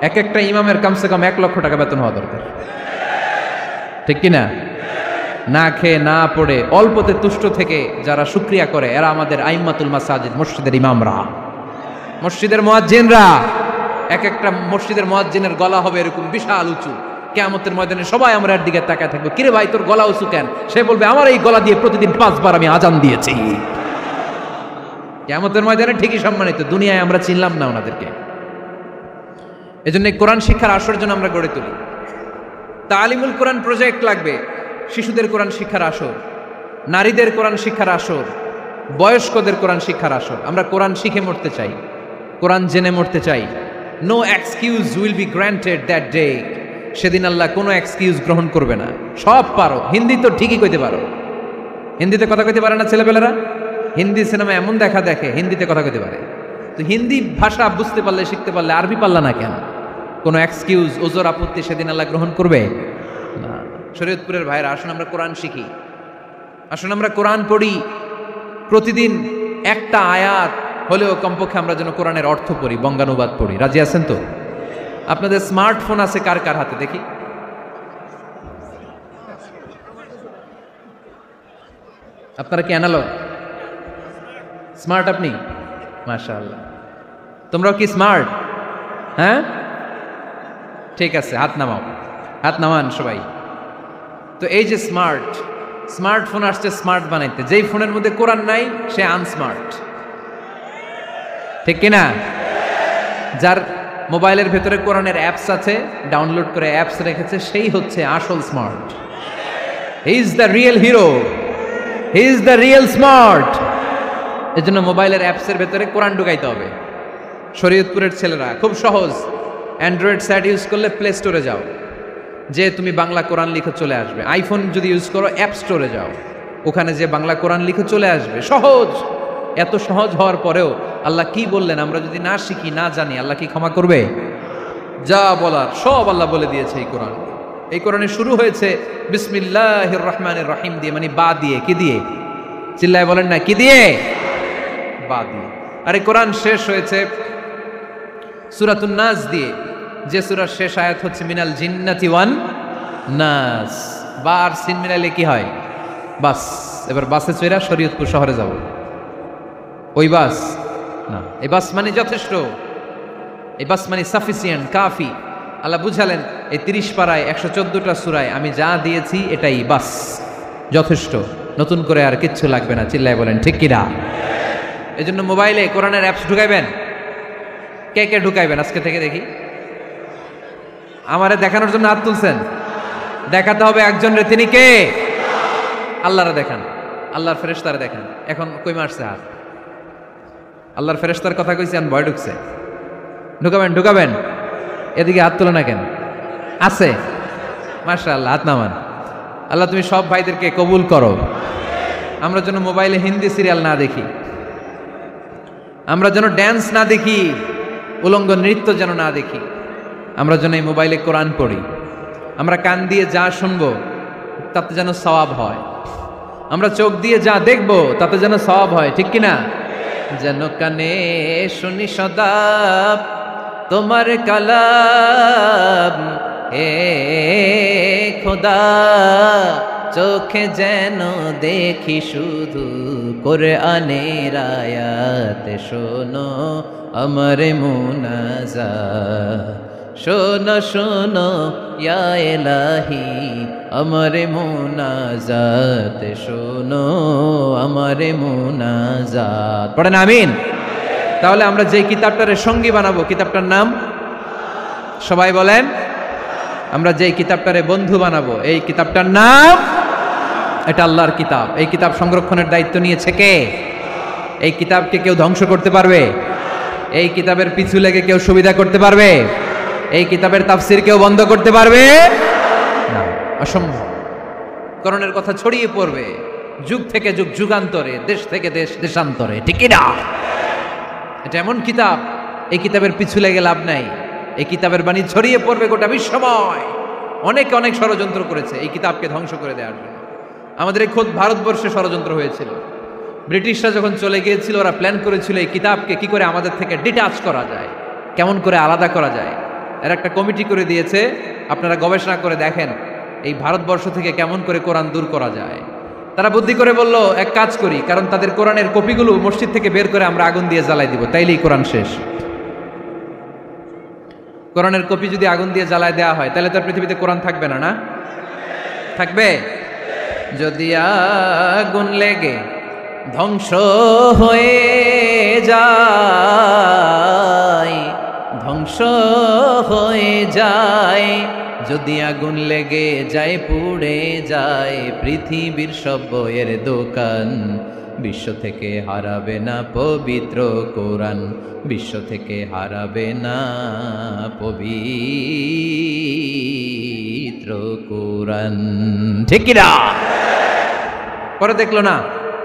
এক একটা ইমামের কমসে কম 1 লক্ষ টাকা বেতন হওয়া দরকার, ঠিক কিনা? না খেয়ে না পড়ে অল্পতে তুষ্ট থেকে যারা শুকরিয়া করে এরা আমাদের আইম্মাতুল মাসাজিদ, মসজিদের ইমামরা, মসজিদের মুয়াজ্জিনরা। এক একটা মসজিদের মুয়াজ্জিনের গলা হবে এরকম বিশাল উঁচু, কিয়ামতের ময়দানে সবাই আমরা এর দিকে তাকায় থাকবো, কিরে ভাই তোর গলা উঁচু কেন? সে বলবে আমার এই গলা দিয়ে প্রতিদিন 5 বার আমি আজান দিয়েছি। কিয়ামতের ময়দানে ঠিকই সম্মানিত, দুনিয়ায় আমরা চিনলাম না ওনাদেরকে। এজন্য কোরআন শিক্ষার আসর জন্য আমরা গড়ে তুলি। তালিমুল কোরআন প্রজেক্ট লাগবে, শিশুদের কোরআন শিক্ষার আসর, নারীদের কোরআন শিক্ষার আসর, বয়স্কদের কোরআন শিক্ষার আসর। আমরা কোরআন শিখে মরতে চাই, কোরআন জেনে মরতে চাই। No excuse will be granted that day. সেদিন আল্লাহ কোনো এক্সকিউজ গ্রহণ করবে না। সব পারো, হিন্দি তো ঠিকই কইতে পারো। হিন্দিতে কথা কইতে পারে না ছেলেপেলেরা? হিন্দি সিনেমা এমন দেখা দেখে হিন্দিতে কথা কইতে পারে। তো হিন্দি ভাষা বুঝতে পারলে, শিখতে পারলে আরবি পারলা না কেন? কোনো এক্সকিউজ, ওজোর, আপত্তি সেদিন আল্লাহ গ্রহণ করবে না। শরীয়তপুরের ভাইরা, আসুন আমরা কোরআন শিখি, আসুন আমরা কোরআন পড়ি। প্রতিদিন একটা আয়াত হলেও কমপক্ষে আমরা যেন কোরআনের অর্থ পড়ি, বঙ্গানুবাদ পড়ি। রাজি আছেন তো? আপনাদের স্মার্টফোন আছে কার কার হাতে দেখি? আপনারা কি অ্যানালগ? স্মার্ট আপনি? মাশাআল্লাহ। তোমরাও কি স্মার্ট? হ্যাঁ, ঠিক আছে, হাত নামাও, হাত নামান সবাই। তো এই যে স্মার্টফোন আসছে স্মার্ট বানাইতে, যেই ফোনের মধ্যে কোরআন নাই সে আনস্মার্ট, ঠিক কিনা? যার মোবাইলের ভেতরে কোরআনের অ্যাপস আছে, ডাউনলোড করে অ্যাপস রেখেছে, সেই হচ্ছে আসল smart. He is the real hero, he is the real smart. এজন্য মোবাইলের অ্যাপসের ভেতরে কোরআন ঢুকাইতে হবে। শরীয়তপুরের ছেলেরা খুব সহজ, অ্যান্ড্রয়েড সেট ইউজ করলে প্লে স্টোরে যাও, যে তুমি বাংলা কোরআন লিখে চলে আসবে। আইফোন যদি ইউজ করো অ্যাপ স্টোরে যাও, ওখানে যে বাংলা কোরআন লিখে চলে আসবে। সহজ। এত সহজ হওয়ার পরেও আল্লাহ কি বললেন আমরা যদি না শিখি, না জানি, আল্লাহ কি ক্ষমা করবে? যা বলার সব আল্লাহ বলে দিয়েছে এই কোরআন। এই কোরআনে শুরু হয়েছে বিসমিল্লাহির রহমানির রহিম দিয়ে, মানে বা দিয়ে। কি দিয়ে? চিল্লায় বলেন না, কি দিয়ে? বা দিয়ে। আর এই কোরআন শেষ হয়েছে সূরাতুন নাস দিয়ে, যে সূরার শেষ আয়াত হচ্ছে মিনাল জিন্নাতি ওয়ান নাস। বা আর সিন মিলাইলে কি হয়? বাস। এবার বাসে চড়া শরীয়তপুর শহরে যাব। ওই বাস না, এই বাস মানে যথেষ্ট, এই বাস মানে সাফিসিয়েন্ট, কাফি। আল্লাহ বুঝালেন এই 30 পারায় 114টা সূরায় আমি যা দিয়েছি এটাই বাস, যথেষ্ট, নতুন করে আর কিচ্ছু লাগবে না। চিল্লায় বলেন ঠিক কিনা? এই জন্য মোবাইলে কোরআনের অ্যাপস ঢুকাইবেন। কে কে ঢুকাইবেন আজকে থেকে দেখি? আমারে দেখানোর জন্য হাত তুলছেন? দেখাতে হবে একজন রে, তিনি কে? আল্লাহরে দেখান, আল্লাহর ফেরেশতারে দেখান। এখন কই মারছে হাত? আল্লাহর ফেরেশতার কথা কইছি, আমি ভয় ঢুকছে। ঢুকাবেন ঢুকাবেন, এদিকে হাত তুলে না কেন? আছে? মাশাআল্লাহ, হাত নামান। আল্লাহ তুমি সব ভাইদেরকে কবুল করো। আমরা যেন মোবাইলে হিন্দি সিরিয়াল না দেখি, আমরা যেন ড্যান্স না দেখি, উলঙ্গ নৃত্য যেন না দেখি। আমরা যেন এই মোবাইলে কোরআন পড়ি। আমরা কান দিয়ে যা শুনবো তাতে যেন সওয়াব হয়। আমরা চোখ দিয়ে যা দেখবো তাতে যেন সওয়াব হয়, ঠিক কিনা? যেন কানে শুনি সদা তোমার কালাম, হে খোদা চোখে যেন দেখি শুধু কোরআনের আয়াত, শোনো আমার মুনাজাত, শোনো শোনো ইয়া ইলাহি আমার মুনাজাত, শোনো আমার মুনাজাত। পড়েন আমিন। তাহলে আমরা যে কিতাবটারে সঙ্গী বানাবো, কিতাবটার নাম সবাই বলেন। আমরা যে কিতাবটারে বন্ধু বানাবো, এই কিতাবটার নাম, এটা আল্লাহর কিতাব। এই কিতাব সংরক্ষণের দায়িত্ব নিয়েছে কে? এই কিতাবকে কেউ ধ্বংস করতে পারবে? এই কিতাবের পিছু লেগে কেউ সুবিধা করতে পারবে? এই কিতাবের তাফসির কেউ বন্ধ করতে পারবে না, অসম্ভব। কোরআনের কথা ছড়িয়ে পড়বে যুগ থেকে যুগ, যুগান্তরে, দেশ থেকে দেশ, দেশান্তরে, ঠিক না? এটা এমন কিতাব, এই কিতাবের পিছু লেগে লাভ নাই। এই কিতাবের বাণী ছড়িয়ে পড়বে গোটা বিশ্বময়। অনেকে অনেক ষড়যন্ত্র করেছে এই কিতাবকে ধ্বংস করে দেওয়ার জন্য। আমাদের এই খোদ ভারতবর্ষে ষড়যন্ত্র হয়েছিল। ব্রিটিশরা যখন চলে গিয়েছিল, ওরা প্ল্যান করেছিল এই কিতাবকে কি করে আমাদের থেকে ডিটাচ করা যায়, কেমন করে আলাদা করা যায়। এর একটা কমিটি করে দিয়েছে, আপনারা গবেষণা করে দেখেন এই ভারতবর্ষ থেকে কেমন করে কোরআন দূর করা যায়। তারা বুদ্ধি করে বলল, এক কাজ করি, কারণ তাদের কোরআনের কপিগুলো মসজিদ থেকে বের করে আমরা আগুন দিয়ে জ্বালাই দিব, তাইলেই কোরআন শেষ। কোরআনের কপি যদি আগুন দিয়ে জ্বালায় দেওয়া হয়, তাহলে তো পৃথিবীতে কোরআন থাকবে না, না থাকবে? যদি আগুন লেগে ধ্বংস হয়ে যায়, ধ্বংস হয়ে যায়, যদি আগুন লেগে যায়, পুড়ে যায় পৃথিবীর সব বইয়ের দোকান, বিশ্ব থেকে হারাবে না পবিত্র কোরআন, বিশ্ব থেকে হারাবে না পবিত্র কোরআন, ঠিক কি না? পরে দেখলো না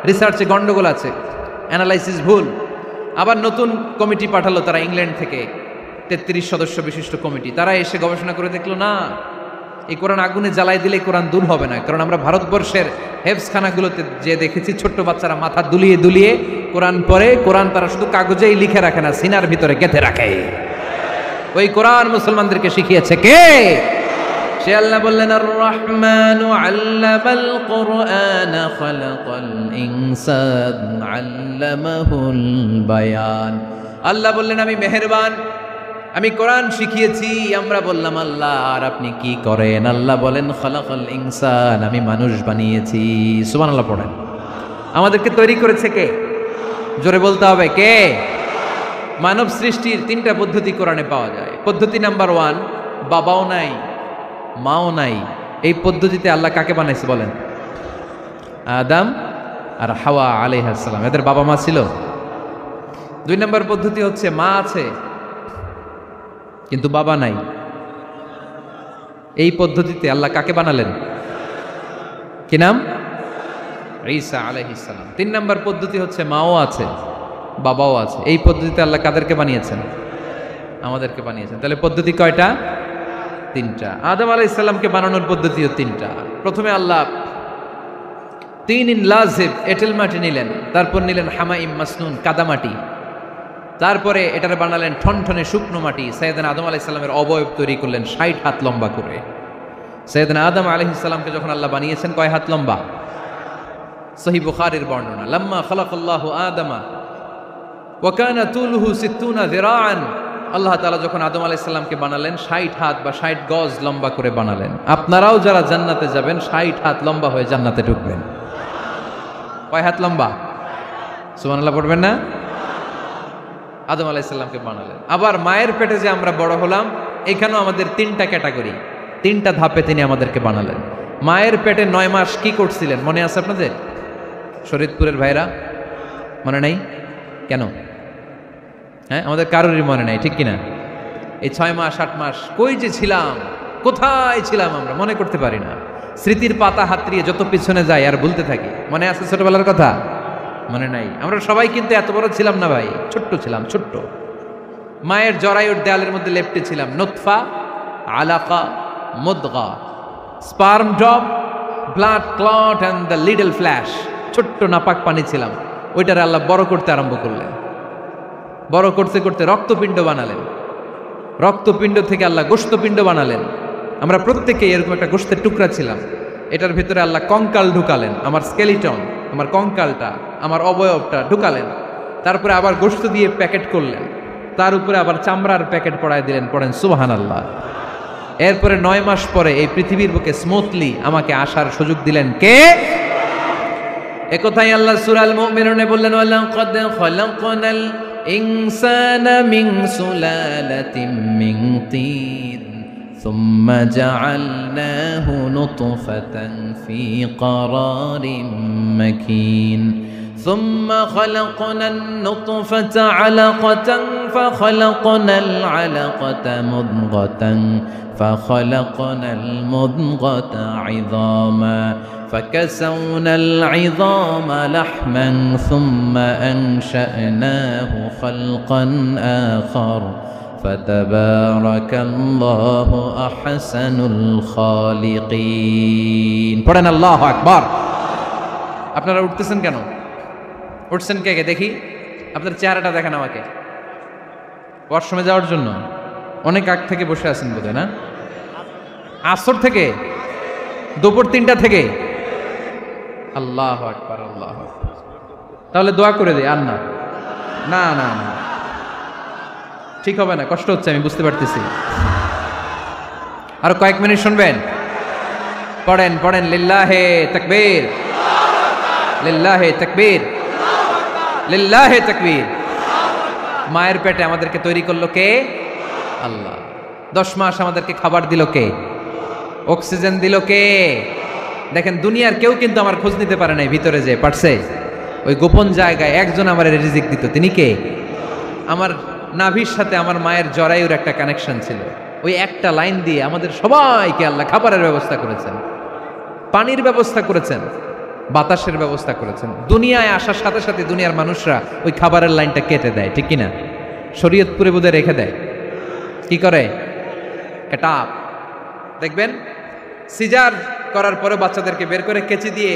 রিসার্চে গন্ডগোল আছে, অ্যানালাইসিস ভুল, আবার নতুন কমিটি পাঠালো তারা ইংল্যান্ড থেকে, 33 সদস্য বিশিষ্ট কমিটি। তারা এসে গবেষণা করে দেখলো না, এই কোরআন আগুনে জ্বালাই দিলে কোরআন দূর হবে না। কারণ আমরা ভারতবর্ষের হেফজখানাগুলোতে যে দেখেছি, ছোট্ট বাচ্চারা মাথা দুলিয়ে দুলিয়ে কোরআন পড়ে। কোরআন তারা শুধু কাগজেই লিখে রাখে না, সিনার ভিতরে গেঁথে রাখে। ওই কোরআন মুসলমানদেরকে শিখিয়েছে কে? সে আল্লাহ বললেন, আর রহমানু আল্লামাল কুরআন খালাকাল ইনসান আল্লামাহুল বায়ান। আল্লাহ বললেন, আমি মেহেরবান, আমি কোরআন শিখিয়েছি। আমরা বললাম, আল্লাহ আর আপনি কি করেন? আল্লাহ বলেন, খালাকাল ইনসান, আমি মানুষ বানিয়েছি। সুবহানাল্লাহ পড়েন। আমাদেরকে তৈরি করেছে কে? জোরে বলতে হবে, কে? মানব সৃষ্টির 3টা পদ্ধতি কোরআনে পাওয়া যায়। পদ্ধতি নাম্বার 1, বাবাও নাই মাও নাই। এই পদ্ধতিতে আল্লাহ কাকে বানাইছে বলেন? আদম আর হাওয়া আলাইহিস সালাম, এদের বাবা মা ছিল। 2 নম্বর পদ্ধতি হচ্ছে মা আছে কিন্তু বাবা নাই। এই পদ্ধতিতে আল্লাহ কাকে বানালেন? কি নাম? ঈসা আলাইহিস সালাম। 3 নম্বর পদ্ধতি হচ্ছে মাও আছে বাবাও আছে। এই পদ্ধতিতে আল্লাহ কাদেরকে বানিয়েছেন? আমাদেরকে বানিয়েছেন। তাহলে পদ্ধতি কয়টা? 3টা। আদম আলাইহিস সালামকে বানানোর পদ্ধতিও 3টা। প্রথমে আল্লাহ 3 লাজিব এঁটেল মাটি নিলেন, তারপর নিলেন হামাইম মাসনুন কাদামাটি, তারপরে এটারে বানালেন ঠনঠনে শুকনো মাটি। সাইয়েদনা আদম আলাইহিস সালামের অবয়ব তৈরি করলেন 60 হাত লম্বা করে। সাইয়েদনা আদম আলাইহিস সালামকে যখন আল্লাহ বানিয়েছেন, কয় হাত লম্বা? সহিহ বুখারীর বর্ণনা, লাম্মা খালাকাল্লাহু আদামা ওয়া কানা তুলুহু 60 যিরাআন। আল্লাহ তাআলা যখন আদম আলাইহিস সালামকে বানালেন, 60 হাত বা 60 গজ লম্বা করে বানালেন। আপনারাও যারা জান্নাতে যাবেন, 60 হাত লম্বা হয়ে জান্নাতে ঢুকবেন। কয় হাত লম্বা? সুবহানাল্লাহ পড়বেন না? আদম আলাইহিস সালামকে বানালেন। আবার মায়ের পেটে যে আমরা বড় হলাম, এখানেও আমাদের 3টা ক্যাটাগরি, 3টা ধাপে তিনি আমাদেরকে বানালেন। মায়ের পেটে 9 মাস কি করছিলেন মনে আছে আপনাদের? শরীয়তপুরের ভাইরা মনে নাই? কেন? হ্যাঁ, আমাদের কারোরই মনে নাই, ঠিক কিনা? এই 6 মাস 8 মাস কই যে ছিলাম, কোথায় ছিলাম আমরা মনে করতে পারি না। স্মৃতির পাতা হাতড়িয়ে যত পিছনে যায় আর ভুলতে থাকি। মনে আছে ছোটবেলার কথা? মনে নাই। আমরা সবাই কিন্তু এত বড় ছিলাম না ভাই, ছোট্ট ছিলাম, ছোট্ট। মায়ের জরায়ুর দেয়ালের মধ্যে লেপ্টে ছিলাম। নুতফা, আলাকা, মুদগা, sperm drop, blood clot and the little flesh. ছোট্ট নাপাক পানি ছিলাম। ওইটারে আল্লাহ বড় করতে আরম্ভ করলেন। বড় করতে করতে রক্তপিণ্ড বানালেন, রক্তপিণ্ড থেকে আল্লাহ গোশতপিণ্ড বানালেন। আমরা প্রত্যেকেই এরকম একটা গোশতের টুকরা ছিলাম। এটার ভিতরে আল্লাহ কঙ্কাল ঢুকালেন, আমার স্কেলিটন, আমার কঙ্কালটা, আমার অবয়বটা ঢুকালেন। তারপরে আবার গোশত দিয়ে প্যাকেট করলেন, তার উপরে আবার চামড়ার প্যাকেট পড়ায় দিলেন। পড়েন সুবহানাল্লাহ। এরপরে 9 মাস পরে এই পৃথিবীর বুকে স্মুথলি আমাকে আসার সুযোগ দিলেন কে? একথাই আল্লাহ সূরা আল মুমিনুনে বললেন, ওয়ালাকাদ খালাকনাল ইনসানা মিন সুলালাতিন মিন তিন সুম্মা জাআলনাহু নুতফাতান ফি ক্বারারিন মাকিন ثم خلقنا النطفة علقة فخلقنا العلقة مضغة فخلقنا المضغة عظاما فكسونا العظام لحما ثم أنشأناه خلقا آخر فتبارك الله أحسن الخالقين পড়েন আল্লাহু আকবার। আপনারা উঠতেছেন কেন? উঠছেন কে কে দেখি? আপনার চেহারাটা দেখেন আমাকে। ওয়াশরুমে যাওয়ার জন্য অনেক আগ থেকে বসে আছেন বোধহয়, না? আসর থেকে, দুপুর 3টা থেকে। আল্লাহু আকবার, আল্লাহু আকবার। তাহলে দোয়া করে দিই। আর না না না না, ঠিক হবে না, কষ্ট হচ্ছে, আমি বুঝতে পারতেছি। আর কয়েক মিনিট শুনবেন। পড়েন পড়েন, লিল্লাহে তাকবীর, লিল্লাহে তাকবীর, লিল্লাহে তাকবীর। মায়ের পেটে আমাদেরকে তৈরি করলো কে? আল্লাহ। 10 মাস আমাদেরকে খাবার দিল কে? অক্সিজেন দিল কে? দেখেন, দুনিয়ার কেউ কিন্তু আমার খোঁজ নিতে পারে নাই ভিতরে, যে পারছে ওই গোপন জায়গায় একজন আমার রিজিক দিত। তিনি কে? আমার নাভির সাথে আমার মায়ের জরায়ুর একটা কানেকশন ছিল। ওই একটা লাইন দিয়ে আমাদের সবাইকে আল্লাহ খাবারের ব্যবস্থা করেছেন, পানির ব্যবস্থা করেছেন, বাতাসের ব্যবস্থা করেছেন। দুনিয়ায় আসার সাথে সাথে দুনিয়ার মানুষরা ওই খাবারের লাইনটা কেটে দেয়, ঠিক কিনা? শরীয়তপুরে বোধে রেখে দেয়। কি করে? কেটাপ। দেখবেন সিজার করার পরে বাচ্চাদেরকে বের করে কেচি দিয়ে,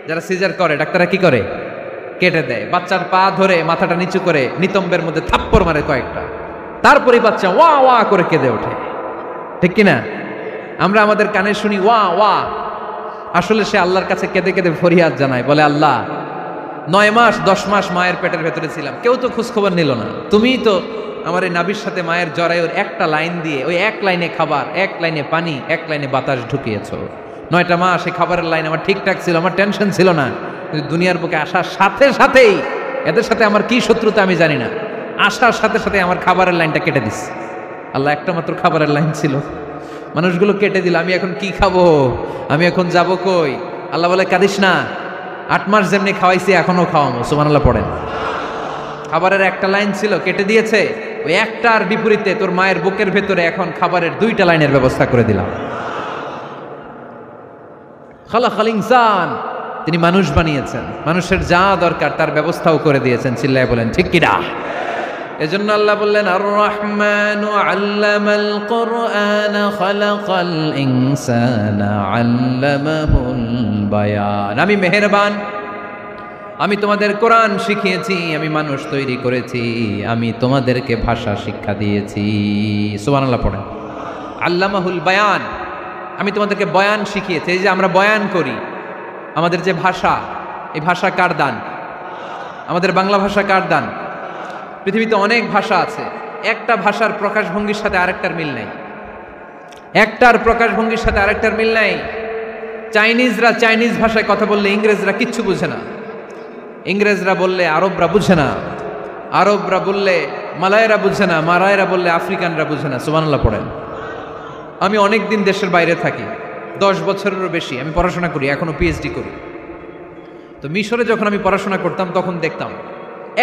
যারা সিজার করে ডাক্তাররা কি করে? কেটে দেয়। বাচ্চার পা ধরে মাথাটা নিচু করে নিতম্বের মধ্যে থাপ্পড় মারে কয়েকটা, তারপরে বাচ্চা ওয়া ওয়া করে কেঁদে ওঠে, ঠিক কিনা? আমরা আমাদের কানে শুনি ওয়া ওয়া, আসলে সে আল্লাহর কাছে কেঁদে কেঁদে ফরিয়াদ জানায়, বলে আল্লাহ 9 মাস 10 মাস মায়ের পেটের ভেতরে ছিলাম, কেউ তো খোঁজখবর নিল না, তুমিই তো আমার এই নাভির সাথে মায়ের জরায়ুর একটা লাইন দিয়ে, ওই এক লাইনে খাবার, এক লাইনে পানি, এক লাইনে বাতাস ঢুকিয়েছ। 9টা মাস এই খাবারের লাইন আমার ঠিকঠাক ছিল, আমার টেনশন ছিল না। কিন্তু দুনিয়ার বুকে আসার সাথে সাথেই, এদের সাথে আমার কি শত্রুতা আমি জানি না, আসার সাথে সাথে আমার খাবারের লাইনটা কেটে দিস। আল্লাহ একটা মাত্র খাবারের লাইন ছিল, মানুষগুলো কেটে দিল। আমি এখন কি খাবো? আমি এখন যাব কই? আল্লাহ বলে কাঁদিস না, 8 মাস যেমনি খাওয়াইছি এখনো খাওয়াবো। সুবহানাল্লাহ পড়েন। খাবারের একটা লাইন ছিল, কেটে দিয়েছে। ওই একটার বিপরীতে তোর মায়ের বুকের ভেতরে এখন খাবারের 2টা লাইনের ব্যবস্থা করে দিলাম। খালাকাল ইনসান, তিনি মানুষ বানিয়েছেন, মানুষের যা দরকার তার ব্যবস্থাও করে দিয়েছেন। চিল্লায় বলেন ঠিক কিনা? এজন্য আল্লাহ বললেন, আর রহমানু আল্লামাল কুরআন খালাকাল ইনসানা আল্লামাহুল বায়ান। আমি মেহেরবান, আমি তোমাদের কোরআন শিখিয়েছি, আমি মানুষ তৈরি করেছি, আমি তোমাদেরকে ভাষা শিক্ষা দিয়েছি। সুবহানাল্লাহ পড়েন। আল্লামাহুল বায়ান, আমি তোমাদেরকে বয়ান শিখিয়েছি। এই যে আমরা বয়ান করি, আমাদের যে ভাষা, এই ভাষা কার দান? আমাদের বাংলা ভাষা কার দান? পৃথিবীতে অনেক ভাষা আছে, একটা ভাষার প্রকাশভঙ্গির সাথে আরেকটার মিল নাই, একটার প্রকাশভঙ্গির সাথে আরেকটার মিল নাই। চাইনিজরা চাইনিজ ভাষায় কথা বললে ইংরেজরা কিচ্ছু বুঝে না, ইংরেজরা বললে আরবরা বুঝে না, আরবরা বললে মালায়রা বুঝে না, মারায়রা বললে আফ্রিকানরা বুঝে না। সুবহানাল্লাহ পড়েন। আমি অনেক দিন দেশের বাইরে থাকি, 10 বছরেরও বেশি আমি পড়াশোনা করি, এখনো পিএইচডি করি। তো মিশরে যখন আমি পড়াশোনা করতাম তখন দেখতাম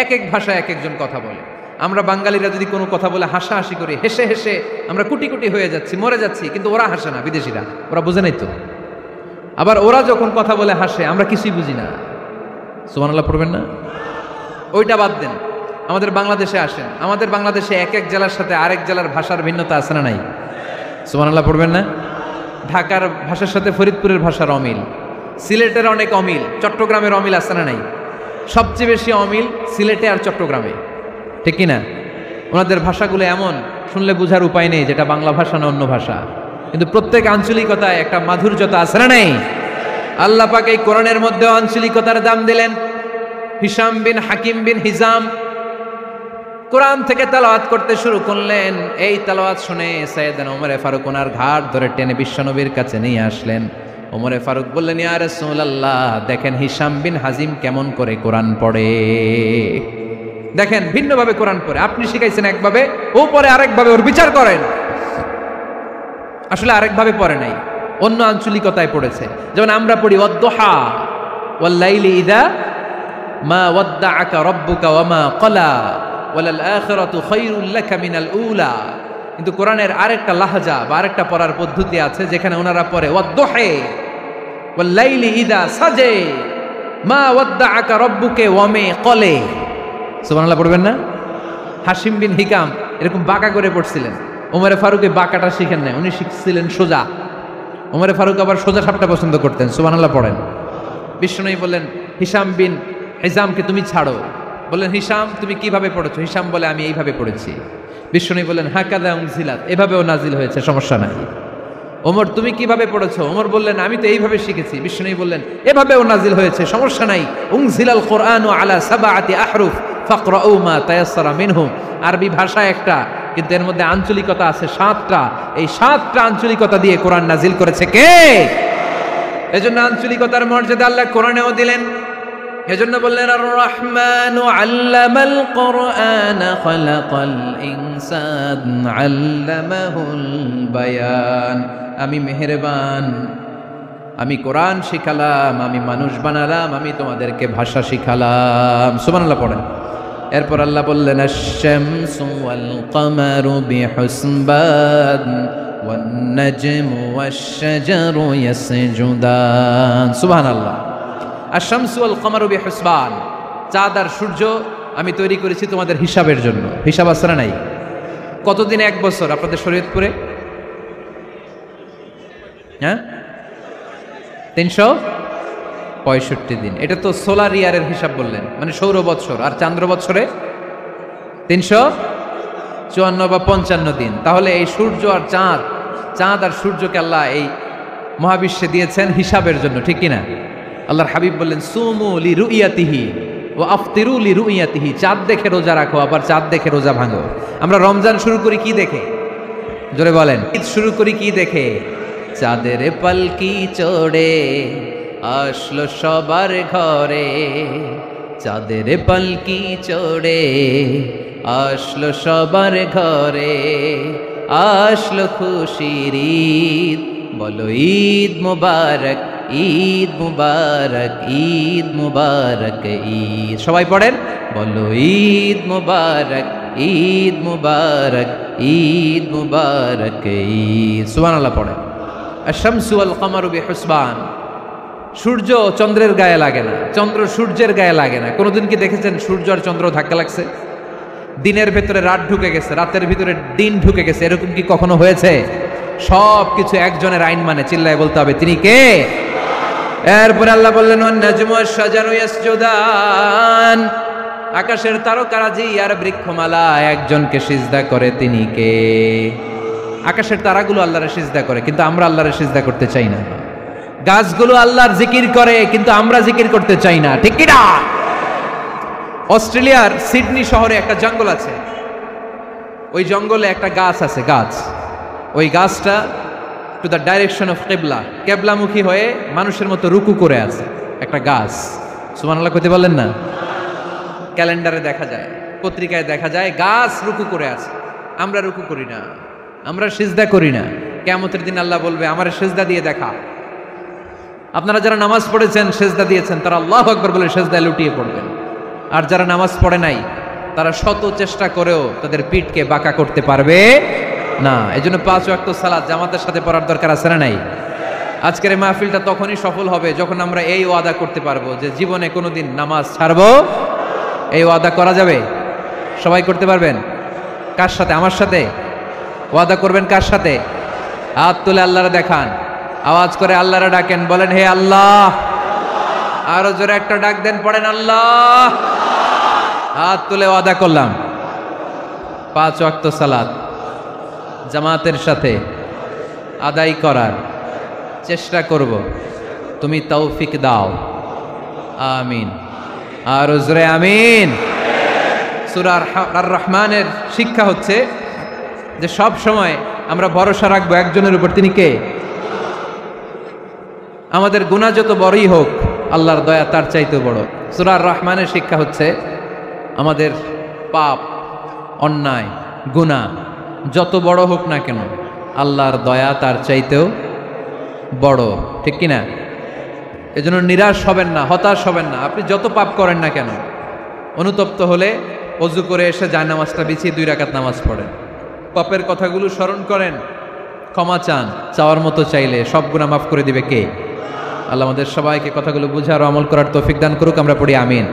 এক এক ভাষায় এক একজন কথা বলে। আমরা বাঙালিরা যদি কোনো কথা বলে হাসাহাসি করি, হেসে হেসে আমরা কুটি কুটি হয়ে যাচ্ছি, মরে যাচ্ছি, কিন্তু ওরা হাসে না, বিদেশিরা, ওরা বুঝে নাই তো। আবার ওরা যখন কথা বলে হাসে, আমরা কিছুই বুঝি না। সুবহানাল্লাহ পড়বেন না? ওইটা বাদ দেন, আমাদের বাংলাদেশে আসেন, আমাদের বাংলাদেশে এক এক জেলার সাথে আরেক জেলার ভাষার ভিন্নতা আছে না নাই? সুবহানাল্লাহ পড়বেন না? ঢাকার ভাষার সাথে ফরিদপুরের ভাষার অমিল, সিলেটের অনেক অমিল, চট্টগ্রামের অমিল আছে না নাই? সবচেয়ে বেশি অমিল সিলেটে আর চট্টগ্রামে। ঠিক কিনা? ওনাদের ভাষাগুলো এমন, শুনলে বোঝার উপায় নেই যেটা বাংলা ভাষা না অন্য ভাষা, কিন্তু প্রত্যেক আঞ্চলিকতায় একটা মাধুর্যতা আছে না নেই? আল্লাহ পাক এই কোরআনের মধ্যে আঞ্চলিকতার দাম দিলেন। হিশাম বিন হাকিম বিন হিজাম কোরআন থেকে তেলাওয়াত করতে শুরু করলেন। এই তেলাওয়াত শুনে সাইয়েদনা ওমরে ফারুক ওনার ঘাট ধরে টেনে বিশ্বনবীর কাছে নিয়ে আসলেন। ওমরে ফারুক বললেন, ইয়া রাসূলুল্লাহ, দেখেন হিশাম বিন হাজিম কেমন করে কোরআন পড়ে, দেখেন ভিন্নভাবে কোরআন পড়ে। আপনি শিখাইছেন একভাবে, ও পরে আরেকভাবে, ওর বিচার করেন। আসলে আরেকভাবে পড়ে নাই, অন্য আঞ্চলিকতায় পড়েছে। যেমন আমরা পড়ি ওয়াদ-দুহা ওয়াল-লাইলি ইযা মা ওয়াদ্দাআকা রাব্বুকা ওয়া মা ক্বালা ওয়ালাল আখিরাতু খায়রুল লাকা মিনাল উলা। কিন্তু কোরআনের আরেকটা লাহজা বা আরেকটা পড়ার পদ্ধতি আছে যেখানে ওনারা পড়ে ওয়াদ-দুহা ওয়াল-লাইলি ইযা সাজা মা ওয়াদ্দাআকা রাব্বুকা ওয়া মা ক্বালা। সুবহানাল্লাহ পড়বেন না? হাশিম বিন হিকাম এরকম বাঁকা করে পড়ছিলেন। ওমরে ফারুক এই বাঁকাটা শিখেন নাই, উনি শিখছিলেন সোজা। ওমরে ফারুক আবার সোজা সাপটা পছন্দ করতেন। সুবহানাল্লাহ পড়েন। বিষ্ণুনবী বললেন, হিশাম বিন হিজামকে তুমি ছাড়ো। বললেন, হিশাম তুমি কিভাবে পড়েছো? হিশাম বলে, আমি এইভাবে পড়েছি। বিষ্ণুনবী বললেন, হাকাযা উনজিলাত, এভাবেও নাজিল হয়েছে, সমস্যা নাই। ওমর তুমি কিভাবে পড়েছো? ওমর বললেন, আমি তো এইভাবে শিখেছি। বিষ্ণুনবী বললেন, এভাবেও নাজিল হয়েছে, সমস্যা নাই। উনজিলাল কুরআনু আলা সাবআতি আহরুফ ফাকরাউ মা তায়াসসারা মিনহু। আরবি ভাষা একটা, কিন্তু এর মধ্যে আঞ্চলিকতা আছে 7টা। এই 7টা আঞ্চলিকতা দিয়ে কোরআন নাজিল করেছে কে? এজন্য আঞ্চলিকতার মর্যাদা আল্লাহ কোরআনেও দিলেন। এজন্য বললেন, আর রহমানু আল্লামাল কোরআন খালাকাল ইনসান আল্লামাহুল বায়ান। আমি মেহেরবান, আমি কোরআন শিখালাম, আমি মানুষ বানালাম, আমি তোমাদেরকে ভাষা শিখালাম। সুবহানাল্লাহ পড়েন। এরপর আল্লাহ বললেন, আশ-শামসু ওয়াল কামারু বিহুসবান ওয়ান নাজমু ওয়াশ-শাজারু ইয়াসজুদান। সুবহানাল্লাহ। আশ-শামসু ওয়াল কামারু বিহুসবান, চাঁদ আর সূর্য আমি তৈরি করেছি তোমাদের হিসাবের জন্য। হিসাব আছে না নাই? কতদিন এক বছর আপনাদের শরীয়তপুরে? হ্যাঁ, 365 দিন। এটা তো সোলার ইয়ারের হিসাব বললেন, মানে সৌর বৎসর। আর চান্দ্র বৎসরে 354 বা 55 দিন। তাহলে এই সূর্য আর চাঁদ, চাঁদ আর সূর্যকে আল্লাহ এই মহাবিশ্বে দিয়েছেন হিসাবের জন্য, ঠিক কিনা? আল্লাহর হাবিব বললেন, সুমু লি রুইয়াতিহি ওয়া আফতিরু লি রুইয়াতিহি। চাঁদ দেখে রোজা রাখো, আবার চাঁদ দেখে রোজা ভাঙো। আমরা রমজান শুরু করি কি দেখে? জোরে বলেন। ঈদ শুরু করি কি দেখে? চাঁদের পালকি চড়ে আসলো সবার ঘরে, চাঁদের পালকি চড়ে আসলো সবার ঘরে, আসলো খুশির ঈদ, বলো ঈদ মুবারক, ঈদ মুবারক, ঈদ মুবারক ঈদ। সবাই পড়েন, বলো ঈদ মুবারক, ঈদ মুবারক, ঈদ মুবারক ঈদ। সুবহানাল্লাহ পড়েন। আশ-শামসু ওয়াল কামারু বিহুসবান। সূর্য চন্দ্রের গায়ে লাগে না, চন্দ্র সূর্যের গায়ে লাগে না। কোনোদিন কি দেখেছেন সূর্য আর চন্দ্র ধাক্কা লাগছে? দিনের ভেতরে রাত ঢুকে গেছে, রাতের ভিতরে দিন ঢুকে গেছে, এরকম কি কখনো হয়েছে? সব কিছু একজনের আইন মানে, চিল্লায় বলতে হবে, তিনি কে? এরপরে আল্লাহ বললেন, ওয়ান নাজমু ওয়াশ-শাজারু ইয়াসজুদান। আকাশের তারকারাজি আর বৃক্ষমালা একজনকে সিজদা করে, তিনি কে? আকাশের তারাগুলো আল্লাহরে সিজদা করে, কিন্তু আমরা আল্লাহরে সিজদা করতে চাই না। গাছগুলো আল্লাহর জিকির করে, কিন্তু আমরা জিকির করতে চাই না, ঠিক কি না? অস্ট্রেলিয়ার সিডনি শহরে একটা জঙ্গল আছে। ওই জঙ্গলে একটা গাছ আছে, গাছ। ওই গাছটা টু দ্য ডাইরেকশন অফ কিবলা, কেবলামুখী হয়ে মানুষের মতো রুকু করে আছে একটা গাছ। সুবহানাল্লাহ কইতে বললেন না? ক্যালেন্ডারে দেখা যায়, পত্রিকায় দেখা যায়, গাছ রুকু করে আছে। আমরা রুকু করি না, আমরা সিজদা করি না। কিয়ামতের দিন আল্লাহ বলবে, আমারে সিজদা দিয়ে দেখা। আপনারা যারা নামাজ পড়েছেন, সিজদা দিয়েছেন, তারা আল্লাহু আকবার বলে সিজদায় লুটিয়ে পড়বেন। আর যারা নামাজ পড়ে নাই, তারা শত চেষ্টা করেও তাদের পিঠকে বাঁকা করতে পারবে না। এজন্য 5 ওয়াক্ত সালাত জামাতের সাথে পড়ার দরকার আছে না নাই? আজকের এই মাহফিলটা তখনই সফল হবে যখন আমরা এই ওয়াদা করতে পারবো যে জীবনে কোনোদিন নামাজ ছাড়বো। এই ওয়াদা করা যাবে? সবাই করতে পারবেন? কার সাথে? আমার সাথে ওয়াদা করবেন। কার সাথে? হাত তুলে আল্লাহরে দেখান, আওয়াজ করে আল্লাহরে ডাকেন, বলেন, হে আল্লাহ। আরো জোরে একটা ডাক দেন, পড়েন, আল্লাহ। হাত তুলে ওয়াদা করলাম 5 ওয়াক্ত সালাত জামাতের সাথে আদায় করার চেষ্টা করব, তুমি তৌফিক দাও, আমিন। আর জোরে আমিন। সূরা আর রহমানের শিক্ষা হচ্ছে যে সব সময় আমরা ভরসা রাখবো একজনের উপর, তিনি কে? আমাদের গুনাহ যত বড়ই হোক, আল্লাহর দয়া তার চাইতে বড়। সূরা আর রহমানের শিক্ষা হচ্ছে আমাদের পাপ, অন্যায়, গুনাহ যত বড় হোক না কেন, আল্লাহর দয়া তার চাইতেও বড়, ঠিক কিনা? এজন্য নিরাশ হবেন না, হতাশ হবেন না। আপনি যত পাপ করেন না কেন, অনুতপ্ত হলে ওযু করে এসে জায়নামাজটা বিছিয়ে 2 রাকাত নামাজ পড়েন, পাপের কথাগুলো স্মরণ করেন, ক্ষমা চান, চাওয়ার মতো চাইলে সব গুনাহ মাফ করে দিবে কে? আল্লাহ আমাদের সবাইকে কথাগুলো বুঝার ও আমল করার তৌফিক দান করুক। আমরা পড়ি আমিন।